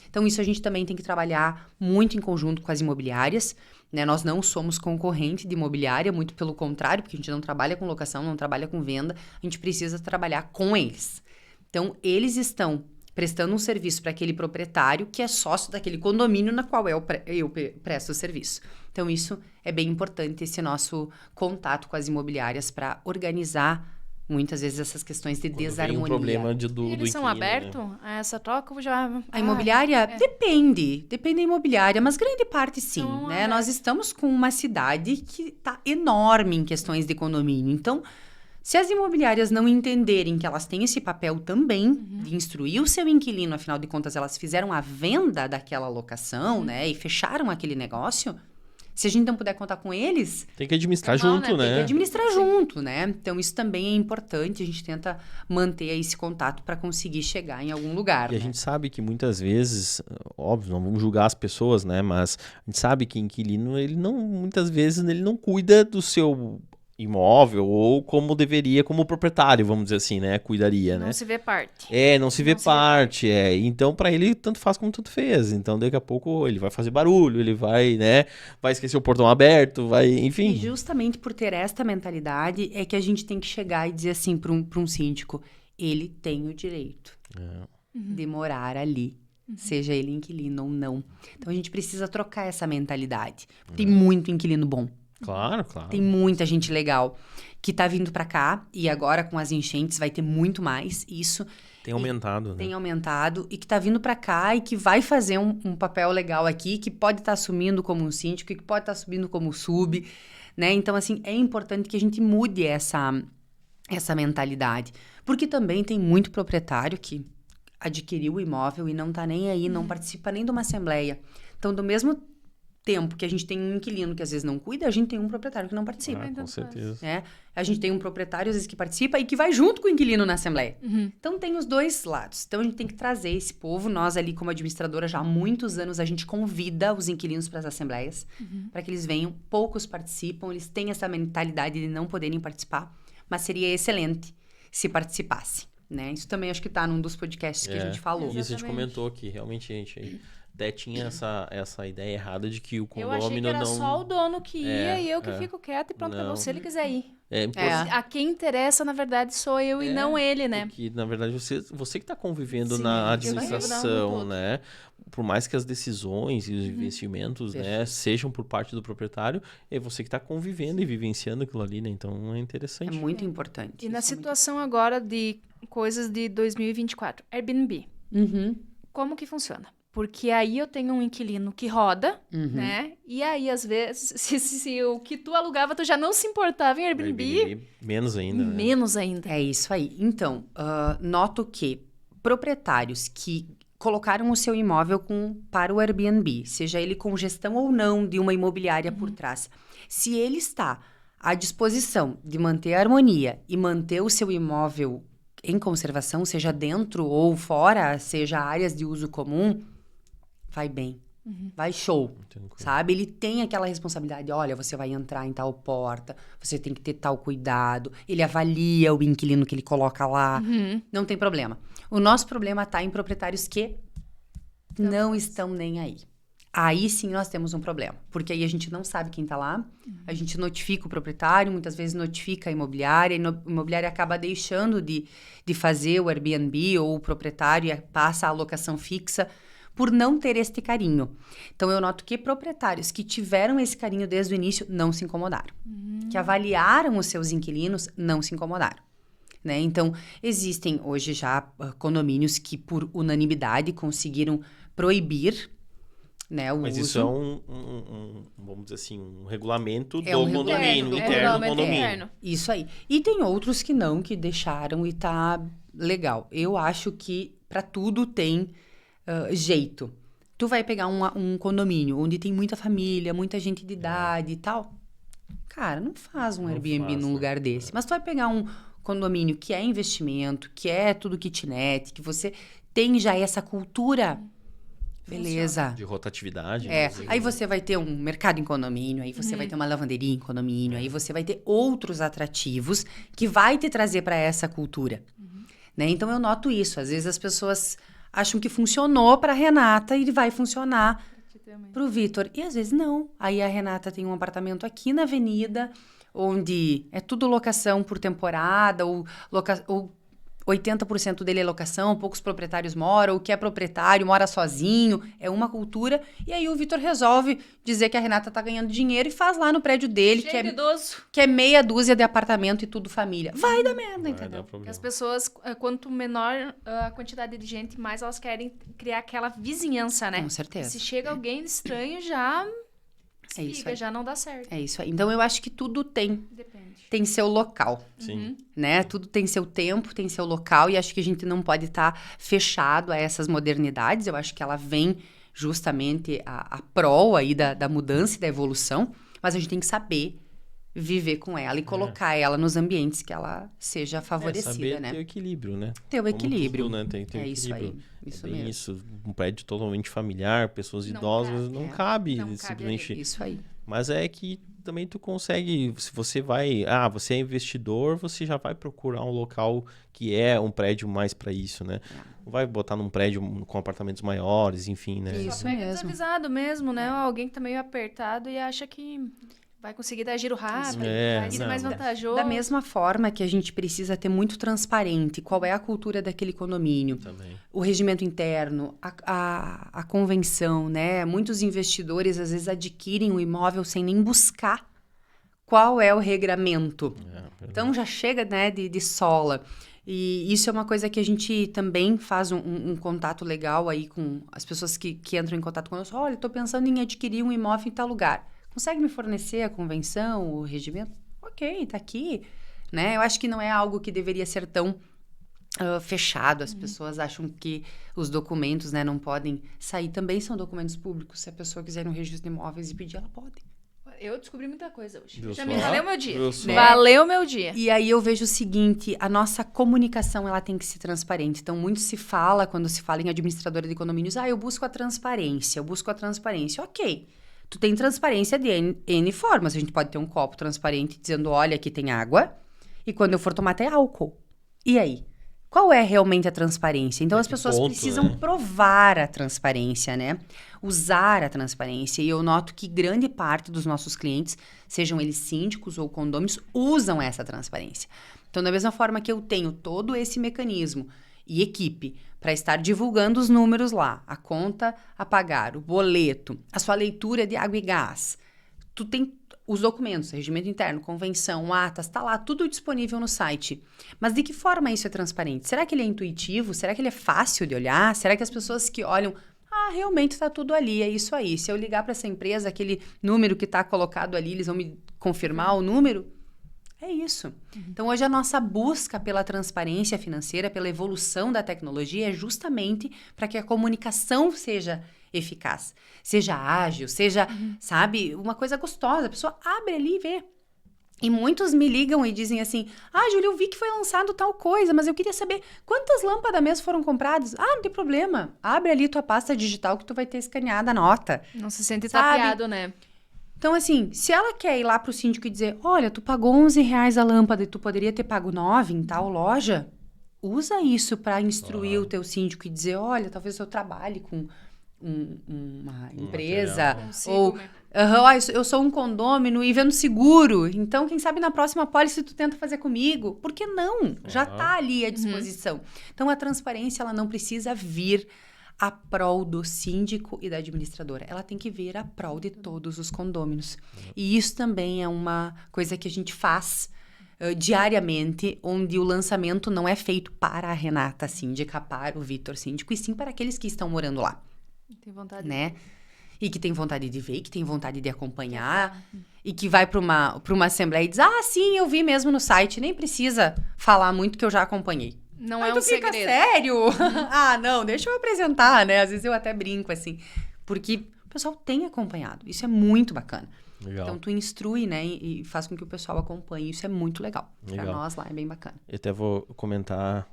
Então, isso a gente também tem que trabalhar muito em conjunto com as imobiliárias, né? Nós não somos concorrente de imobiliária, muito pelo contrário, porque a gente não trabalha com locação, não trabalha com venda, a gente precisa trabalhar com eles. Então, eles estão prestando um serviço para aquele proprietário que é sócio daquele condomínio na qual eu presto o serviço. Então, isso é bem importante, esse nosso contato com as imobiliárias para organizar muitas vezes essas questões de desarmonia. Tem um problema do Eles são inquilino, abertos né? a essa troca? Já... A imobiliária depende da imobiliária, mas grande parte sim, Então, né? Nós estamos com uma cidade que está enorme em questões de condomínio. Então, se as imobiliárias não entenderem que elas têm esse papel também de instruir o seu inquilino, afinal de contas, elas fizeram a venda daquela locação, né? E fecharam aquele negócio. Se a gente não puder contar com eles, Tem que administrar Normal, junto, né? né? tem que administrar junto, né? Então, isso também é importante. A gente tenta manter esse contato para conseguir chegar em algum lugar, E a né? gente sabe que muitas vezes, óbvio, não vamos julgar as pessoas, né? Mas a gente sabe que inquilino, ele não, muitas vezes, ele não cuida do seu imóvel ou como deveria, como proprietário, vamos dizer assim, né? Cuidaria, né? Não se vê parte. Não se vê parte, Então, pra ele, tanto faz como tanto fez. Então, daqui a pouco, ele vai fazer barulho, ele vai, né? Vai esquecer o portão aberto, vai, enfim. E justamente por ter esta mentalidade é que a gente tem que chegar e dizer assim para um síndico, ele tem o direito de morar ali, seja ele inquilino ou não. Então, a gente precisa trocar essa mentalidade. Tem muito inquilino bom. Claro. Tem muita gente legal que tá vindo para cá e agora com as enchentes vai ter muito mais. Isso Tem aumentado, né? tem aumentado e que tá vindo para cá e que vai fazer um papel legal aqui, que pode estar assumindo como um síndico, que pode estar assumindo como sub, né? Então, assim, é importante que a gente mude essa mentalidade. Porque também tem muito proprietário que adquiriu o imóvel e não tá nem aí, não participa nem de uma assembleia. Então, do mesmo tempo que a gente tem um inquilino que às vezes não cuida, a gente tem um proprietário que não participa. Ah, com tanto faz. certeza. Né? A gente tem um proprietário, às vezes, que participa e que vai junto com o inquilino na assembleia. Então, tem os dois lados. Então, a gente tem que trazer esse povo. Nós, ali, como administradora, já há muitos anos, a gente convida os inquilinos para as assembleias, para que eles venham. Poucos participam, eles têm essa mentalidade de não poderem participar, mas seria excelente se participasse. Né? Isso também acho que está num dos podcasts que a gente falou. Isso a gente Exatamente. comentou que realmente a gente até tinha essa ideia errada de que o Eu achei que condômino era não... só o dono que ia e eu que é. fico quieta e pronto, Não. acabou. Se ele quiser ir. É, A quem interessa, na verdade, sou eu e não ele, né? Porque, na verdade, você que está convivendo Sim, na eu vivo administração, todo. né? Por mais que as decisões e os investimentos, né, sejam por parte do proprietário, é você que está convivendo e vivenciando aquilo ali, né? Então, é É interessante. muito importante. E na Isso é muito- situação agora de coisas de 2024, Airbnb, Uhum. como que funciona? Porque aí eu tenho um inquilino que roda, Uhum. né? E aí, às vezes, se o que tu alugava, tu já não se importava em Airbnb, Menos ainda, né? menos ainda. É isso aí. Então, noto que proprietários que colocaram o seu imóvel para o Airbnb, seja ele com gestão ou não de uma imobiliária por trás, se ele está à disposição de manter a harmonia e manter o seu imóvel em conservação, seja dentro ou fora, seja áreas de uso comum, vai bem. Vai show, Tranquilo. sabe? Ele tem aquela responsabilidade, olha, você vai entrar em tal porta, você tem que ter tal cuidado, ele avalia o inquilino que ele coloca lá, não tem problema. O nosso problema está em proprietários que não estão nem aí. Aí sim nós temos um problema, porque aí a gente não sabe quem está lá, a gente notifica o proprietário, muitas vezes notifica a imobiliária, e a imobiliária acaba deixando de fazer o Airbnb ou o proprietário passa a alocação fixa, por não ter este carinho. Então, eu noto que proprietários que tiveram esse carinho desde o início não se incomodaram. Que avaliaram os seus inquilinos não se incomodaram. Né? Então, existem hoje já condomínios que, por unanimidade, conseguiram proibir, né, o Mas uso. isso é vamos dizer assim, um regulamento É do um regulamento condomínio, do interno do regulamento condomínio. interno. Isso aí. E tem outros que não, que deixaram e tá legal. Eu acho que para tudo tem jeito. Tu vai pegar um condomínio onde tem muita família, muita gente de idade e tal. Cara, não faz um Não Airbnb faz, num né? lugar desse. Mas tu vai pegar um condomínio que é investimento, que é tudo kitnet, que você tem já essa cultura. Beleza. De rotatividade. É, inclusive, aí né? você vai ter um mercado em condomínio, aí você vai ter uma lavanderia em condomínio, aí você vai ter outros atrativos que vai te trazer para essa cultura. Né? Então eu noto isso. Às vezes as pessoas acham que funcionou para Renata e vai funcionar para o Vitor. E às vezes não. Aí a Renata tem um apartamento aqui na avenida, onde é tudo locação por temporada, ou 80% dele é locação, poucos proprietários moram, o que é proprietário mora sozinho, é uma cultura. E aí o Vitor resolve dizer que a Renata tá ganhando dinheiro e faz lá no prédio dele, que é meia dúzia de apartamento e tudo família. Vai dar merda, entendeu? As pessoas, quanto menor a quantidade de gente, mais elas querem criar aquela vizinhança, né? Com certeza. E se chega alguém estranho, já... É isso aí. Já não dá certo. É isso aí. Então, eu acho que tudo tem seu local. Sim. Né? Tudo tem seu tempo, tem seu local, e acho que a gente não pode estar fechado a essas modernidades. Eu acho que ela vem justamente a prol aí da mudança e da evolução, mas a gente tem que saber viver com ela e colocar ela nos ambientes que ela seja favorecida, saber né? ter o equilíbrio, né? Ter o equilíbrio. Tudo, né? Tem que ter isso equilíbrio. aí. Isso bem mesmo. isso. Um prédio totalmente familiar, pessoas Não idosas, cabe. não cabe Não cabe simplesmente. Isso aí. Mas é que também tu consegue, se você vai, você é investidor, você já vai procurar um local que é um prédio mais para isso, né? Não vai botar num prédio com apartamentos maiores, enfim, né? Isso Só pega mesmo. desavisado mesmo, né? Alguém que tá meio apertado e acha que vai conseguir dar giro rápido, vai ser mais vantajoso. Da mesma forma que a gente precisa ter muito transparente qual é a cultura daquele condomínio, Também. o regimento interno, a convenção, né? Muitos investidores, às vezes, adquirem o imóvel sem nem buscar qual é o regramento. Então, já chega, né, de sola. E isso é uma coisa que a gente também faz um contato legal aí com as pessoas que entram em contato conosco. Olha, estou pensando em adquirir um imóvel em tal lugar. Consegue me fornecer a convenção, o regimento? Ok, tá aqui. Né? Eu acho que não é algo que deveria ser tão fechado. As pessoas acham que os documentos, né, não podem sair. Também são documentos públicos. Se a pessoa quiser ir no registro de imóveis e pedir, ela pode. Eu descobri muita coisa hoje. Me valeu meu dia. Né? Valeu meu dia. E aí eu vejo o seguinte, a nossa comunicação, ela tem que ser transparente. Então, muito se fala, quando se fala em administradora de condomínios, eu busco a transparência, Ok. Tu tem transparência de N formas. A gente pode ter um copo transparente dizendo, olha, aqui tem água. E quando eu for tomar, tem álcool. E aí? Qual é realmente a transparência? Então, as pessoas precisam provar a transparência, né? Usar a transparência. E eu noto que grande parte dos nossos clientes, sejam eles síndicos ou condôminos, usam essa transparência. Então, da mesma forma que eu tenho todo esse mecanismo e equipe para estar divulgando os números lá, a conta a pagar, o boleto, a sua leitura de água e gás, tu tem os documentos, regimento interno, convenção, atas, tá lá, tudo disponível no site. Mas de que forma isso é transparente? Será que ele é intuitivo? Será que ele é fácil de olhar? Será que as pessoas que olham, realmente tá tudo ali, é isso aí. Se eu ligar para essa empresa, aquele número que tá colocado ali, eles vão me confirmar o número? É isso. Então, hoje a nossa busca pela transparência financeira, pela evolução da tecnologia, é justamente para que a comunicação seja eficaz, seja ágil, seja, sabe, uma coisa gostosa. A pessoa abre ali e vê. E muitos me ligam e dizem assim, Júlia, eu vi que foi lançado tal coisa, mas eu queria saber quantas lâmpadas mesmo foram compradas. Não tem problema. Abre ali tua pasta digital que tu vai ter escaneada a nota. Não se sente tapeado, né? Então, assim, se ela quer ir lá pro síndico e dizer, olha, tu pagou R$11 a lâmpada e tu poderia ter pago 9 em tal loja, usa isso para instruir o teu síndico e dizer, olha, talvez eu trabalhe com uma empresa, ou eu sou um condômino e vendo seguro, então quem sabe na próxima pólice tu tenta fazer comigo, por que não? Já tá ali à disposição. Então a transparência, ela não precisa vir a prol do síndico e da administradora, ela tem que vir a prol de todos os condôminos. E isso também é uma coisa que a gente faz diariamente, onde o lançamento não é feito para a Renata síndica, para o Vitor síndico, e sim para aqueles que estão morando lá. Tem vontade, né? E que tem vontade de ver, que tem vontade de acompanhar, e que vai para uma assembleia e diz, sim, eu vi mesmo no site, nem precisa falar muito que eu já acompanhei. Não é um segredo. Fica sério? Não, deixa eu apresentar, né? Às vezes eu até brinco, assim, porque o pessoal tem acompanhado, isso é muito bacana. Legal. Então, tu instrui, né, e faz com que o pessoal acompanhe, isso é muito legal. Para nós lá é bem bacana. Eu até vou comentar,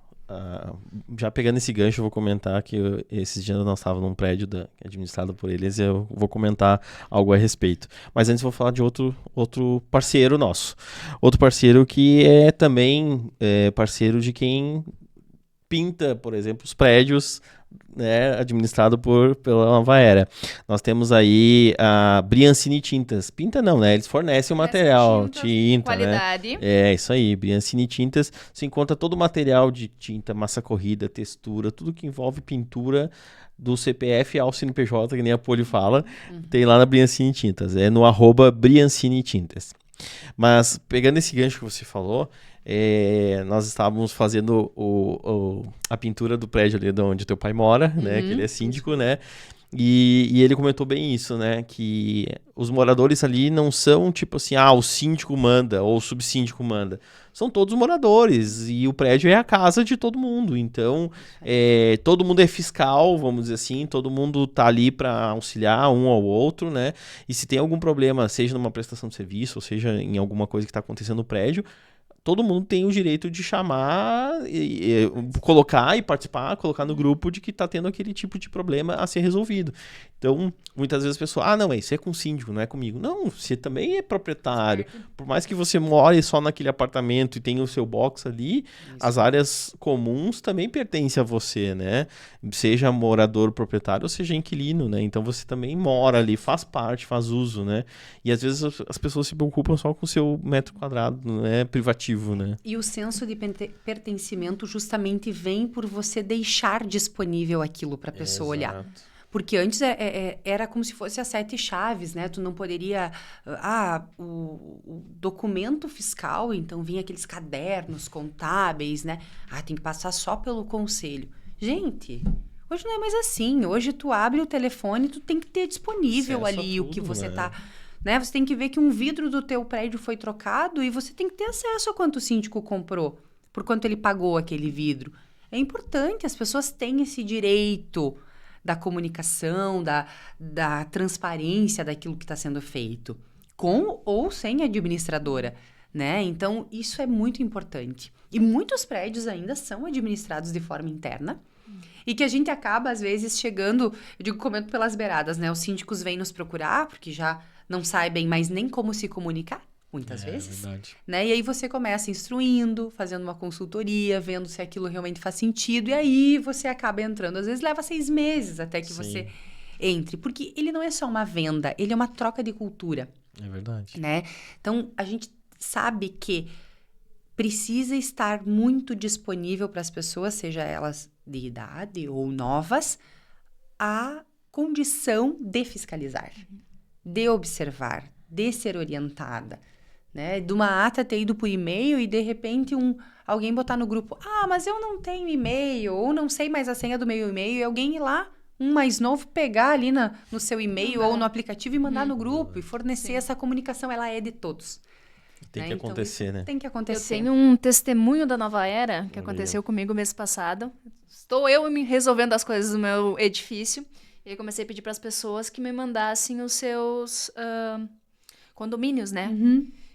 já pegando esse gancho, eu vou comentar que esses dias nós estávamos num prédio administrado por eles e eu vou comentar algo a respeito. Mas antes eu vou falar de outro parceiro nosso. Outro parceiro que é também parceiro de quem pinta, por exemplo, os prédios né, administrado pela Nova Era. Nós temos aí a Briancini Tintas. Pinta não, né? Eles fornecem o material, tinta, qualidade. né? É, isso aí, Briancini Tintas. Você encontra todo o material de tinta, massa corrida, textura, tudo que envolve pintura do CPF ao CNPJ, que nem a Poli fala, tem lá na Briancini Tintas. É no @Briancini Tintas. Mas, pegando esse gancho que você falou, nós estávamos fazendo a pintura do prédio ali de onde teu pai mora, né? Que ele é síndico, né? E ele comentou bem isso, né? Que os moradores ali não são tipo assim, o síndico manda ou o subsíndico manda. São todos moradores e o prédio é a casa de todo mundo. Então, todo mundo é fiscal, vamos dizer assim, todo mundo tá ali para auxiliar um ao outro, né? E se tem algum problema, seja numa prestação de serviço, ou seja em alguma coisa que está acontecendo no prédio, todo mundo tem o direito de chamar, colocar e participar, colocar no grupo de que está tendo aquele tipo de problema a ser resolvido. Então, muitas vezes a pessoa, não, isso é com o síndico, não é comigo. Não, você também é proprietário. Por mais que você more só naquele apartamento e tenha o seu box ali, as áreas comuns também pertencem a você, né? Seja morador proprietário ou seja inquilino, né? Então, você também mora ali, faz parte, faz uso, né? E às vezes as pessoas se preocupam só com o seu metro quadrado, né? Privativo, né? E o senso de pertencimento justamente vem por você deixar disponível aquilo para a pessoa olhar. Porque antes era como se fosse as 7 chaves, né? Tu não poderia... o documento fiscal, então vinha aqueles cadernos contábeis, né? Tem que passar só pelo conselho. Gente, hoje não é mais assim. Hoje tu abre o telefone, tu tem que ter disponível ali tudo, o que você tá... Né? Você tem que ver que um vidro do teu prédio foi trocado e você tem que ter acesso a quanto o síndico comprou, por quanto ele pagou aquele vidro. É importante, as pessoas têm esse direito da comunicação, da transparência daquilo que está sendo feito, com ou sem administradora, né? Então, isso é muito importante. E muitos prédios ainda são administrados de forma interna, e que a gente acaba, às vezes, chegando, eu digo, comento pelas beiradas, né? Os síndicos vêm nos procurar, porque já não sabem mais nem como se comunicar, muitas vezes. Verdade. Né? E aí você começa instruindo, fazendo uma consultoria, vendo se aquilo realmente faz sentido, e aí você acaba entrando. Às vezes leva 6 meses até que você entre, porque ele não é só uma venda, ele é uma troca de cultura. É verdade. Né? Então, a gente sabe que precisa estar muito disponível para as pessoas, seja elas de idade ou novas, a condição de fiscalizar, de observar, de ser orientada, né? De uma ata ter ido por e-mail e de repente alguém botar no grupo, mas eu não tenho e-mail, ou não sei mais a senha do meu e-mail, e alguém ir lá, um mais novo, pegar ali no seu e-mail ou no aplicativo e mandar no grupo e fornecer essa comunicação, ela é de todos. Tem que acontecer, então, né? Tem que acontecer. Eu tenho um testemunho da Nova Era que aconteceu comigo mês passado. Estou eu me resolvendo as coisas no meu edifício. E aí comecei a pedir para as pessoas que me mandassem os seus condomínios, né?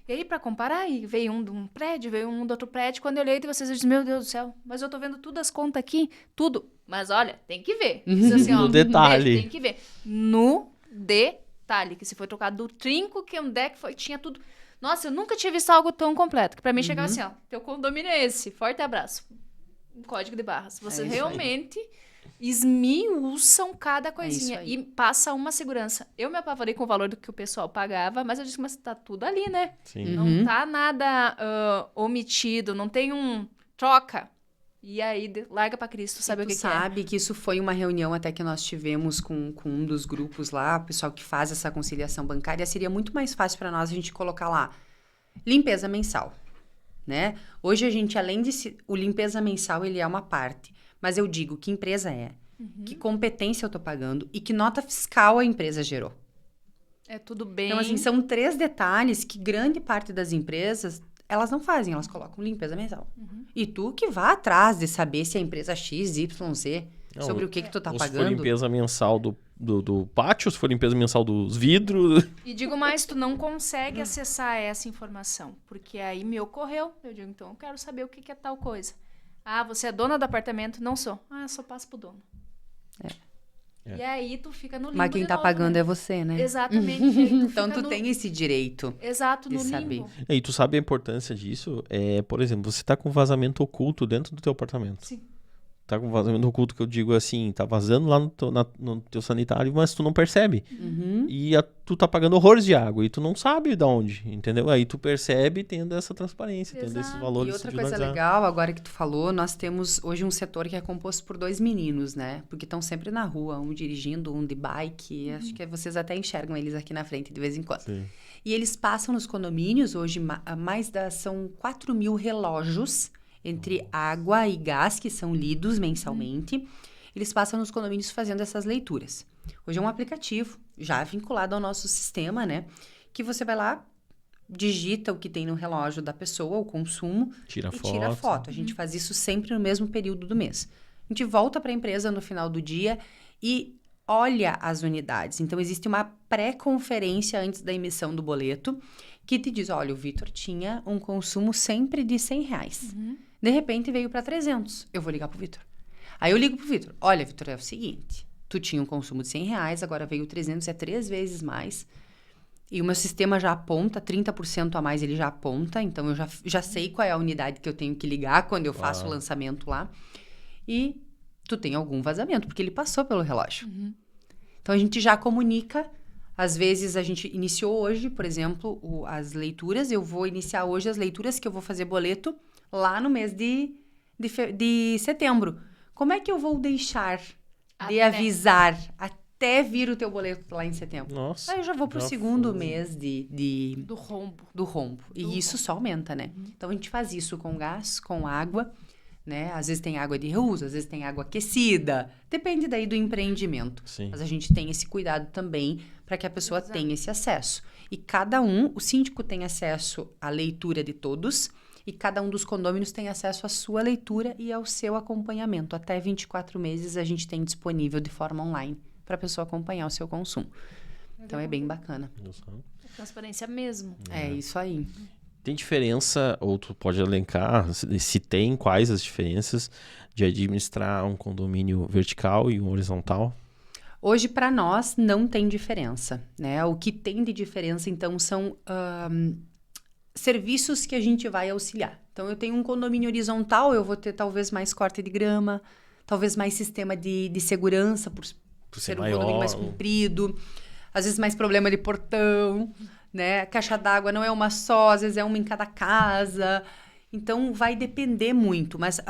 E aí, para comparar, veio um de um prédio, veio um do outro prédio. Quando eu olhei, vocês dizem, meu Deus do céu, mas eu tô vendo tudo as contas aqui, tudo. Mas olha, tem que ver. Isso, assim, no detalhe. Tem que ver. No detalhe, que se foi trocado do trinco, que onde é que foi, tinha tudo. Nossa, eu nunca tinha visto algo tão completo. Que pra mim chegava assim, teu condomínio é esse, forte abraço. Um código de barras. Vocês realmente esmiuçam cada coisinha e passa uma segurança. Eu me apavorei com o valor do que o pessoal pagava, mas eu disse, mas tá tudo ali, né? Sim. Não tá nada omitido, não tem troca. E aí, larga pra Cristo, sabe o que é. Sabe que isso foi uma reunião até que nós tivemos com um dos grupos lá, o pessoal que faz essa conciliação bancária, seria muito mais fácil para nós a gente colocar lá, limpeza mensal, né? Hoje a gente, além de... O limpeza mensal, ele é uma parte, mas eu digo que empresa é, que competência eu tô pagando e que nota fiscal a empresa gerou. É tudo bem. Então, assim, são 3 detalhes que grande parte das empresas... Elas não fazem, elas colocam limpeza mensal. E tu que vá atrás de saber se a empresa X, Y, Z, sobre o que tu tá pagando. Se for limpeza mensal do pátio, se for limpeza mensal dos vidros. E digo mais, tu não consegue acessar essa informação. Porque aí me ocorreu. Eu digo, então, eu quero saber o que é tal coisa. Você é dona do apartamento? Não sou. Só passo pro dono. E aí tu fica no limbo. Mas quem tá pagando é você, né? Exatamente. Então tu tem esse direito. Exato, no saber. limbo. E tu sabe a importância disso? Por exemplo, você tá com vazamento oculto dentro do teu apartamento. Sim. tá com vazamento oculto, que eu digo assim, tá vazando lá no teu sanitário, mas tu não percebe. E tu tá pagando horrores de água e tu não sabe de onde, entendeu? Aí tu percebe tendo essa transparência, tendo esses valores. E outra coisa legal, agora que tu falou, nós temos hoje um setor que é composto por 2 meninos, né? Porque estão sempre na rua, um dirigindo, um de bike. Acho que vocês até enxergam eles aqui na frente de vez em quando. Sim. E eles passam nos condomínios, hoje são 4.000 relógios entre água e gás, que são lidos mensalmente. Eles passam nos condomínios fazendo essas leituras. Hoje é um aplicativo já vinculado ao nosso sistema, né? Que você vai lá, digita o que tem no relógio da pessoa, o consumo, tira foto. A gente faz isso sempre no mesmo período do mês. A gente volta para a empresa no final do dia e olha as unidades. Então, existe uma pré-conferência antes da emissão do boleto que te diz, olha, o Vitor tinha um consumo sempre de R$100. De repente, veio para 300. Eu vou ligar pro Vitor. Aí eu ligo pro Vitor. Olha, Vitor, é o seguinte, tu tinha um consumo de R$100, agora veio 300, é 3 vezes mais. E o meu sistema já aponta, 30% a mais ele já aponta, então eu já sei qual é a unidade que eu tenho que ligar quando eu faço o lançamento lá. E tu tem algum vazamento, porque ele passou pelo relógio. Então, a gente já comunica. Às vezes, a gente iniciou hoje, por exemplo, as leituras. Eu vou iniciar hoje as leituras que eu vou fazer boleto lá no mês de setembro. Como é que eu vou deixar de avisar até vir o teu boleto lá em setembro? Nossa. Aí eu já vou pro segundo mês do rombo. E isso só aumenta, né? Então, a gente faz isso com gás, com água, né? Às vezes tem água de reuso, às vezes tem água aquecida. Depende daí do empreendimento. Sim. Mas a gente tem esse cuidado também para que a pessoa tenha esse acesso. E o síndico tem acesso à leitura de todos e cada um dos condôminos tem acesso à sua leitura e ao seu acompanhamento. Até 24 meses a gente tem disponível de forma online para a pessoa acompanhar o seu consumo. Então, é bem bacana. Transparência mesmo. É isso aí. Tem diferença, ou tu pode elencar, se tem, quais as diferenças de administrar um condomínio vertical e um horizontal? Hoje, para nós, não tem diferença, né? O que tem de diferença, então, são serviços que a gente vai auxiliar. Então, eu tenho um condomínio horizontal, eu vou ter talvez mais corte de grama, talvez mais sistema de segurança, por ser um condomínio mais comprido, às vezes mais problema de portão, né? A caixa d'água não é uma só, às vezes é uma em cada casa. Então, vai depender muito. Mas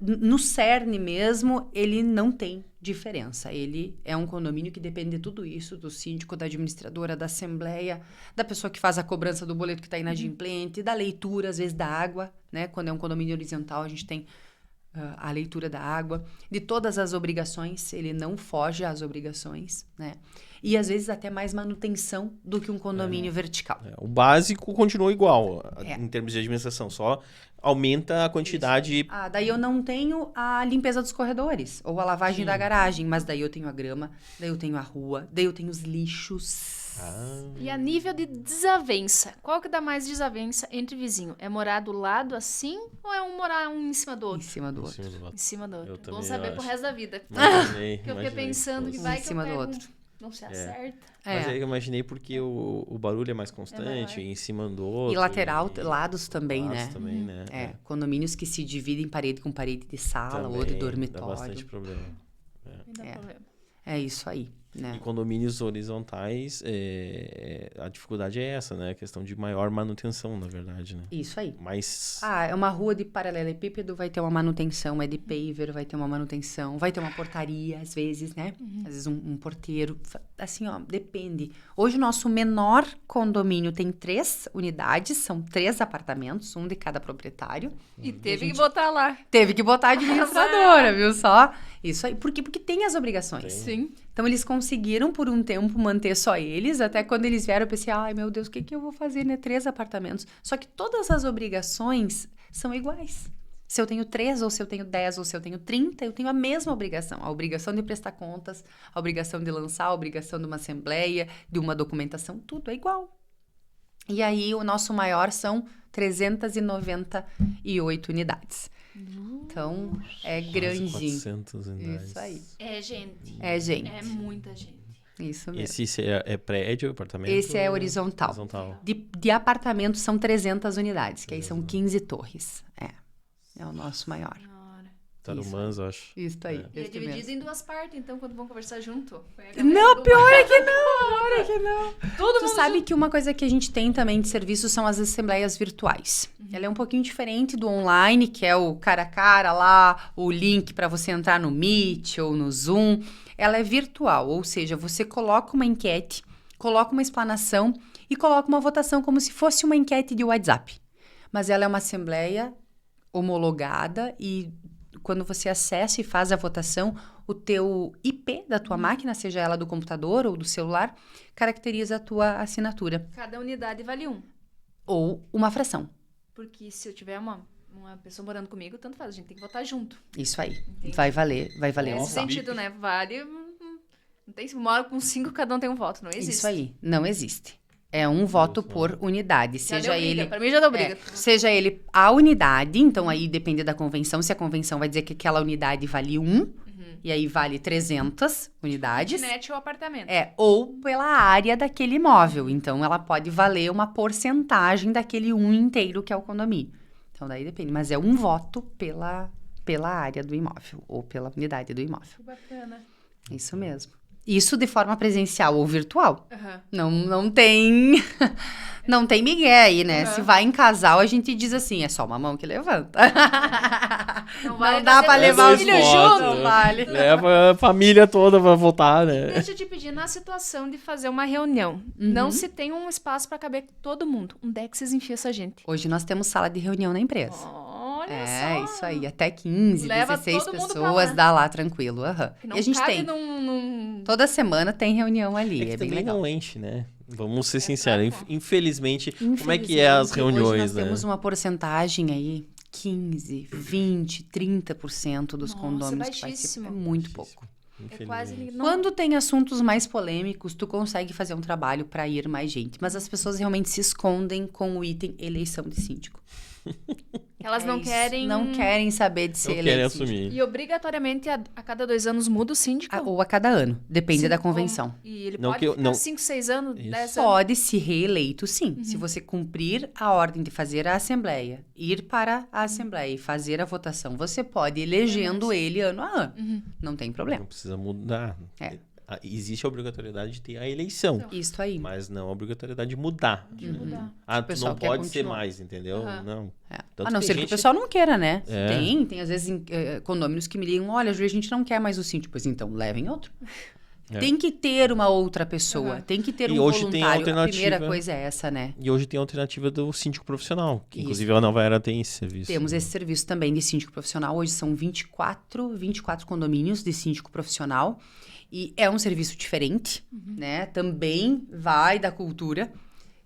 no cerne mesmo, ele não tem diferença. Ele é um condomínio que depende de tudo isso, do síndico, da administradora, da assembleia, da pessoa que faz a cobrança do boleto que está inadimplente, da leitura, às vezes, da água, né? Quando é um condomínio horizontal, a gente tem a leitura da água, de todas as obrigações, ele não foge às obrigações, né? E às vezes até mais manutenção do que um condomínio vertical. O básico continua igual, em termos de administração, só aumenta a quantidade. Daí eu não tenho a limpeza dos corredores, ou a lavagem da garagem, mas daí eu tenho a grama, daí eu tenho a rua, daí eu tenho os lixos. E a nível de desavença, qual que dá mais desavença entre vizinho? É morar do lado assim ou é morar um em cima do outro? Em cima do outro. Em cima do outro. Eu Bom saber pro resto da vida. Imaginei, Porque eu fiquei pensando que vai em que cima eu do pego outro. não se acerta. Mas aí eu imaginei porque o barulho é mais constante, em cima do outro. E lateral, lados também, lados né? também, né? Condomínios que se dividem parede com parede de sala Também ou de dormitório. dá bastante problema. Problema. É isso aí, né? E condomínios horizontais, a dificuldade é essa, né? A questão de maior manutenção, na verdade, né? Isso aí. Mas... é uma rua de paralelepípedo, vai ter uma manutenção, é de paver, vai ter uma manutenção, vai ter uma portaria, às vezes, né? Às vezes um porteiro, assim, ó, depende. Hoje o nosso menor condomínio tem 3 unidades, são 3 apartamentos, um de cada proprietário. E teve que botar lá. Teve que botar a administradora, viu só? Isso aí, porque tem as obrigações. Sim. Então, eles conseguiram, por um tempo, manter só eles. Até quando eles vieram, eu pensei, ai, meu Deus, o que eu vou fazer, né? 3 apartamentos. Só que todas as obrigações são iguais. Se eu tenho 3, ou se eu tenho 10, ou se eu tenho 30, eu tenho a mesma obrigação. A obrigação de prestar contas, a obrigação de lançar, a obrigação de uma assembleia, de uma documentação, tudo é igual. E aí, o nosso maior são 398 unidades. Então, é grande. 400 unidades. Isso aí. É gente. É gente. É muita gente. Esse Isso mesmo. é prédio, apartamento? Esse é horizontal. De apartamento são 300 unidades, que aí são 15 torres. É o nosso maior. Tarumãs, eu acho. Isso aí. E é esse dividido mesmo. em 2 partes, então, quando vão conversar junto. Não, pior é que não. Todo Tu mundo sabe que uma coisa que a gente tem também de serviço são as assembleias virtuais. Ela é um pouquinho diferente do online, que é o cara a cara lá, o link para você entrar no Meet ou no Zoom. Ela é virtual, ou seja, você coloca uma enquete, coloca uma explanação e coloca uma votação como se fosse uma enquete de WhatsApp. Mas ela é uma assembleia homologada e quando você acessa e faz a votação, o teu IP da tua máquina, seja ela do computador ou do celular, caracteriza a tua assinatura. Cada unidade vale 1. Ou uma fração. Porque se eu tiver uma pessoa morando comigo, tanto faz, a gente tem que votar junto. Isso aí. Entendi. Vai valer um Nesse voto. sentido, né? Vale. Não tem, se mora com 5, cada um tem um voto. Não existe. Isso aí. Não existe. É um voto por unidade. Já Seja deu briga. ele. Pra mim já deu briga. Seja ele a unidade, então aí depende da convenção. Se a convenção vai dizer que aquela unidade vale 1, e aí vale 300 unidades. Net ou apartamento. Ou pela área daquele imóvel. Então, ela pode valer uma porcentagem daquele 1 inteiro que é o condomínio. Então, daí depende. Mas é um voto pela área do imóvel ou pela unidade do imóvel. Que bacana. Isso mesmo. Isso de forma presencial ou virtual. Aham. Não tem... Não tem migué aí, né? Uhum. Se vai em casal, a gente diz assim, é só uma mão que levanta. Não Não dá pra trazer levar os filho filhos junto. junto. Não vale. Leva a família toda pra votar, né? Deixa eu te pedir, na situação de fazer uma reunião, não se tem um espaço pra caber todo mundo. Onde é que vocês enfiam essa gente? Hoje nós temos sala de reunião na empresa. Olha É, só. isso aí. Até 15, Leva 16 todo mundo pra pessoas lá. dá lá tranquilo. Aham. Que não E a gente cabe tem. num... Toda semana tem reunião ali. É que É bem também legal. não enche, né? Vamos ser sinceros. fraco. Infelizmente, como é que é as Infelizmente, hoje reuniões, nós né? temos uma porcentagem aí, 15, 20, 30% dos Nossa, condôminos que baixíssimo. participam. É muito pouco. É quase... Infelizmente. Não... Quando tem assuntos mais polêmicos, tu consegue fazer um trabalho para ir mais gente. Mas as pessoas realmente se escondem com o item eleição de síndico. Elas não isso. querem... Não querem saber de ser Não querem eleito síndico. assumir. E obrigatoriamente, a cada 2 anos, muda o síndico? Ou a cada ano. Depende Sim, da convenção. E ele Não pode que eu- ficar não- 5, 6 anos, Isso. 10 anos? Pode se reeleito, sim. Se você cumprir a ordem de fazer a assembleia, ir para a assembleia e fazer a votação, você pode ir elegendo ele ano a ano. Não tem problema. Não precisa mudar. É. Existe a obrigatoriedade de ter a eleição, Isso aí. mas não a obrigatoriedade de mudar. Mudar. Ah, O tu pessoal não quer pode ser continuar. mais, entendeu? Aham. Não. É. Tanto A não tem ser que o gente- pessoal não queira, né? É. Tem às vezes condôminos que me ligam, olha, Júlia, a gente não quer mais o síndico. Pois então, levem outro. É. Tem que ter uma outra pessoa, Aham. tem que ter E um hoje tem a voluntário. A primeira alternativa- coisa é essa, né? E hoje tem a alternativa do síndico profissional, que Isso. inclusive a Nova Era tem esse serviço. Temos esse serviço também de síndico profissional. Hoje são 24 condomínios de síndico profissional. E é um serviço diferente, né? Também vai da cultura.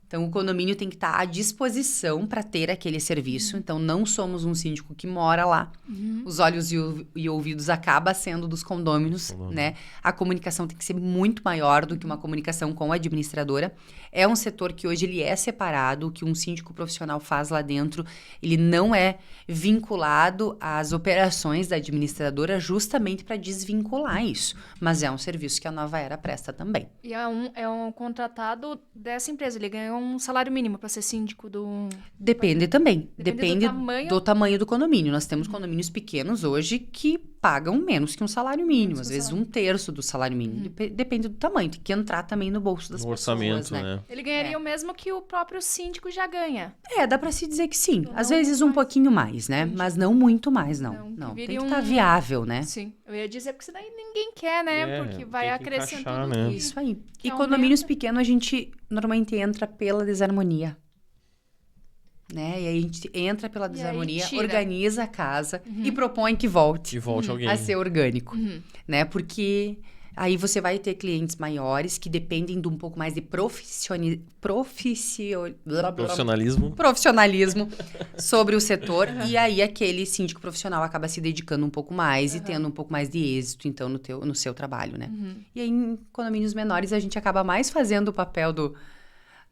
Então, o condomínio tem que estar à disposição para ter aquele serviço. Então, não somos um síndico que mora lá. Os olhos e ouvidos acaba sendo dos condôminos, né? A comunicação tem que ser muito maior do que uma comunicação com a administradora. É um setor que hoje ele é separado, o que um síndico profissional faz lá dentro, ele não é vinculado às operações da administradora justamente para desvincular isso. Mas é um serviço que a Nova Era presta também. E é um contratado dessa empresa. Ele ganhou um salário mínimo para ser síndico do... Depende também. Depende do tamanho. Do tamanho Nós temos condomínios pequenos hoje que pagam menos que um salário mínimo. Menos Às que um vezes salário. 1/3 do salário mínimo. Depende do tamanho. Tem que entrar também no bolso das No pessoas, orçamento, né? né? Ele ganharia o mesmo que o próprio síndico já ganha. É, dá pra se dizer que sim. Então, Às não vezes um mais. pouquinho mais, né? Entendi. Mas não muito mais, não. Não, que Não, tem viria que estar um- viável, né? Sim. Eu ia dizer, porque senão ninguém quer, né? É, Porque vai tem que acrescentando encaixar, né? que- Isso aí. que E condomínios aumenta. pequenos a gente normalmente entra pela desarmonia. Né? E aí a gente entra pela E aí desarmonia, tira. organiza a casa e propõe que volte Que volte alguém. a ser orgânico, Uhum. né? Porque aí você vai ter clientes maiores que dependem de um pouco mais de profissionalismo sobre o setor. E aí aquele síndico profissional acaba se dedicando um pouco mais e tendo um pouco mais de êxito, então, no seu trabalho, né? E aí, em condomínios menores, a gente acaba mais fazendo o papel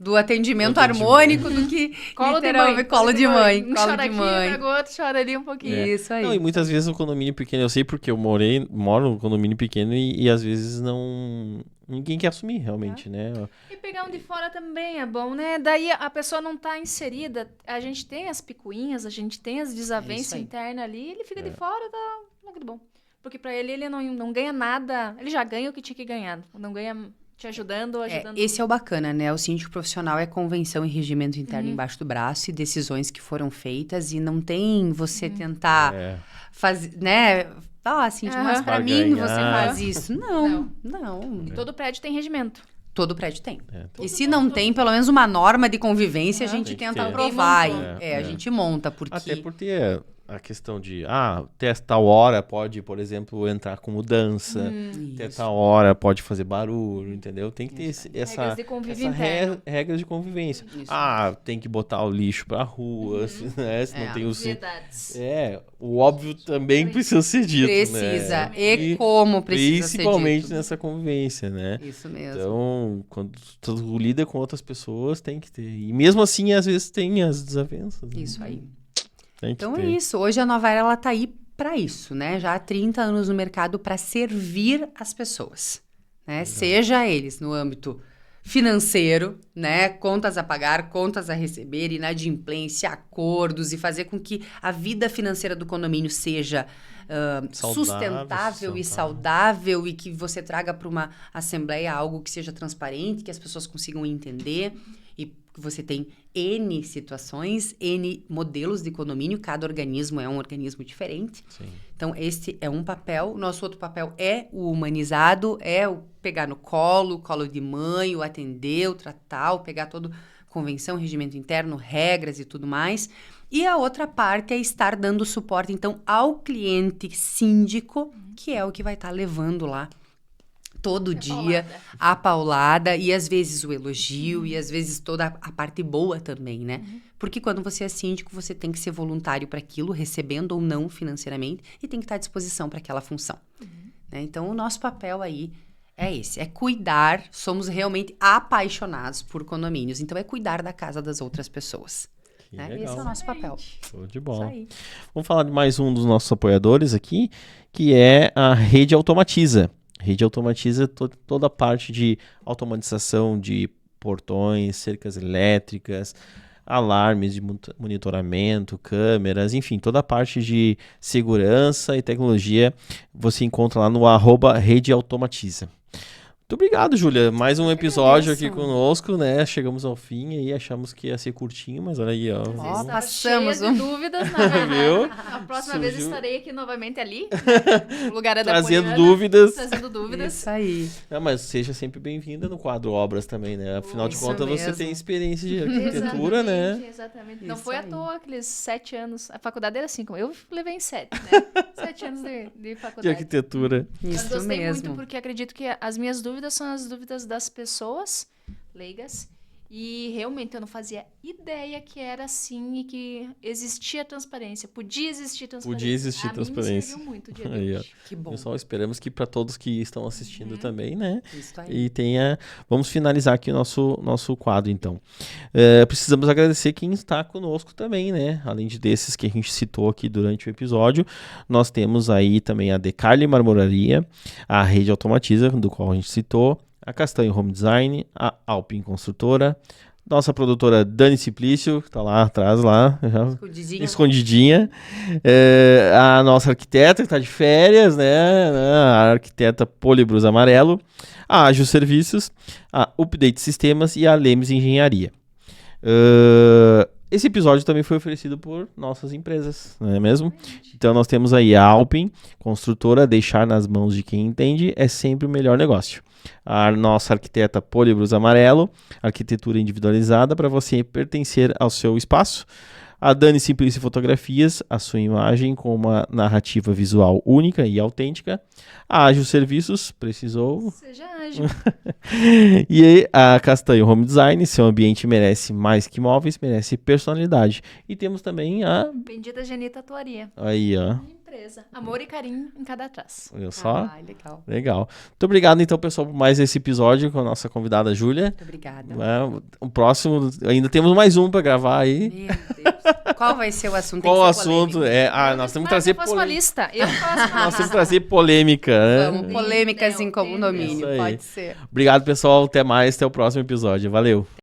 do atendimento Do atendimento. harmônico do que Colo de literalmente mãe. colo de mãe. Um Colo chora de aqui, mãe. pega o outro, chora ali um pouquinho. Isso aí. Não, e muitas vezes o condomínio pequeno, eu sei porque eu moro no condomínio pequeno e às vezes não... Ninguém quer assumir, realmente, né? E pegar um de fora também é bom, né? Daí a pessoa não tá inserida. A gente tem as picuinhas, a gente tem as É isso desavenças aí. internas ali, ele fica de fora, tá muito bom. Porque pra ele não ganha nada. Ele já ganha o que tinha que ganhar. Não ganha te ajudando ou ajudando. Esse é o bacana, né? O síndico profissional é convenção e regimento interno embaixo do braço e decisões que foram feitas e não tem você tentar É. fazer, né? Síndico, mas pra mim Barganhar. você faz isso. Não. Todo prédio tem regimento. Todo prédio tem. É, E se não tem, pelo menos uma norma de convivência, a gente Tem que tenta ter. aprovar. Ninguém montou. A gente monta, porque... Até por ter a questão de, até tal hora pode, por exemplo, entrar com mudança, até Isso. tal hora pode fazer barulho, entendeu? Tem que ter essa, Regras de convívio essa interno. regras de convivência. Isso. Tem que botar o lixo pra rua, né? Se não tem o... Verdades. O óbvio também precisa ser dito, Precisa. né? E como precisa ser Principalmente dito. nessa convivência, né? Isso mesmo. Então, quando tu lida com outras pessoas, tem que ter. E mesmo assim, às vezes tem as desavenças. Né? Isso aí. Tem que Então ter. é isso. Hoje a Nova Era, ela tá aí para isso, né? Já há 30 anos no mercado para servir as pessoas, né? Seja eles no âmbito financeiro, né? Contas a pagar, contas a receber, inadimplência, acordos e fazer com que a vida financeira do condomínio seja sustentável e saudável e que você traga para uma assembleia algo que seja transparente, que as pessoas consigam entender e que você tem N situações, N modelos de condomínio, cada organismo é um organismo diferente. Sim. Então, esse é um papel. Nosso outro papel é o humanizado, é o pegar no colo, o colo de mãe, o atender, o tratar, o pegar todo convenção, regimento interno, regras e tudo mais. E a outra parte é estar dando suporte, então, ao cliente síndico, que é o que vai estar levando lá todo dia a paulada e às vezes o elogio e às vezes toda a parte boa também, né? Porque quando você é síndico, você tem que ser voluntário para aquilo, recebendo ou não financeiramente, e tem que estar à disposição para aquela função. Né? Então, o nosso papel aí é esse, é cuidar, somos realmente apaixonados por condomínios, então é cuidar da casa das outras pessoas. Que Né? legal. Esse é o nosso papel. Show de Isso bola. aí. Vamos falar de mais um dos nossos apoiadores aqui, que é a Rede Automatiza. A Rede Automatiza toda a parte de automatização de portões, cercas elétricas, alarmes de monitoramento, câmeras, enfim, toda a parte de segurança e tecnologia você encontra lá no @Rede Automatiza. Muito obrigado, Júlia. Mais um episódio aqui conosco, né? Chegamos ao fim e achamos que ia ser curtinho, mas olha aí, ó. Ó, Estava passamos cheia de dúvidas, né? Viu? A próxima vez Surgiu. estarei aqui novamente ali, no lugar da Trazendo Poliana, dúvidas. Trazendo dúvidas. Isso aí. Mas seja sempre bem-vinda no quadro Obras também, né? Afinal de Isso contas, você mesmo. tem experiência de arquitetura, né? Exatamente. Não Isso foi à aí. toa aqueles 7 anos. A faculdade era 5, eu levei em 7, né? 7 anos de De faculdade. arquitetura. Mas Isso gostei mesmo. muito porque acredito que as minhas dúvidas são as dúvidas das pessoas leigas e realmente eu não fazia ideia que era assim e que existia transparência. Podia existir transparência. Podia existir A transparência. mim me serviu muito o dia de Aí, ó. hoje. Que bom. Pessoal, esperamos que para todos que estão assistindo também, né? Isso aí. E tenha. Vamos finalizar aqui o nosso quadro, então. Precisamos agradecer quem está conosco também, né? Além desses que a gente citou aqui durante o episódio, nós temos aí também a Decarli Marmoraria, a Rede Automatiza, do qual a gente citou, a Castanho Home Design, a Alpin Construtora, nossa produtora Dani Simplício, que está lá atrás, lá, já Escondidinho. escondidinha. A nossa arquiteta, que está de férias, né? A arquiteta Polibros Amarelo, a Ágil Serviços, a Update Sistemas e a Lemes Engenharia. Esse episódio também foi oferecido por nossas empresas, não é mesmo? Então nós temos aí a Alpin, construtora, deixar nas mãos de quem entende é sempre o melhor negócio. A nossa arquiteta Polibros Amarelo, arquitetura individualizada para você pertencer ao seu espaço. A Dani Simplício Fotografias, a sua imagem com uma narrativa visual única e autêntica. A Ágil Serviços, precisou. Seja ágil. E a Castanho Home Design, seu ambiente merece mais que móveis, merece personalidade. E temos também a... Bendita Geni Tatuaria. Aí, ó. surpresa. Amor e carinho em cada traço. Viu só? Ah, legal. Legal. Muito obrigado, então, pessoal, por mais esse episódio com a nossa convidada Júlia. Muito obrigada. O próximo, ainda temos mais um para gravar aí. Meu Deus. Qual vai ser o assunto? Tem Qual o que ser assunto? polêmico. Nós temos que Mas trazer eu faço uma lista. Eu faço uma Nós temos que lista. trazer polêmica, né? Vamos, polêmicas em Entendeu? condomínio, Isso aí. pode ser. Obrigado, pessoal. Até mais. Até o próximo episódio. Valeu.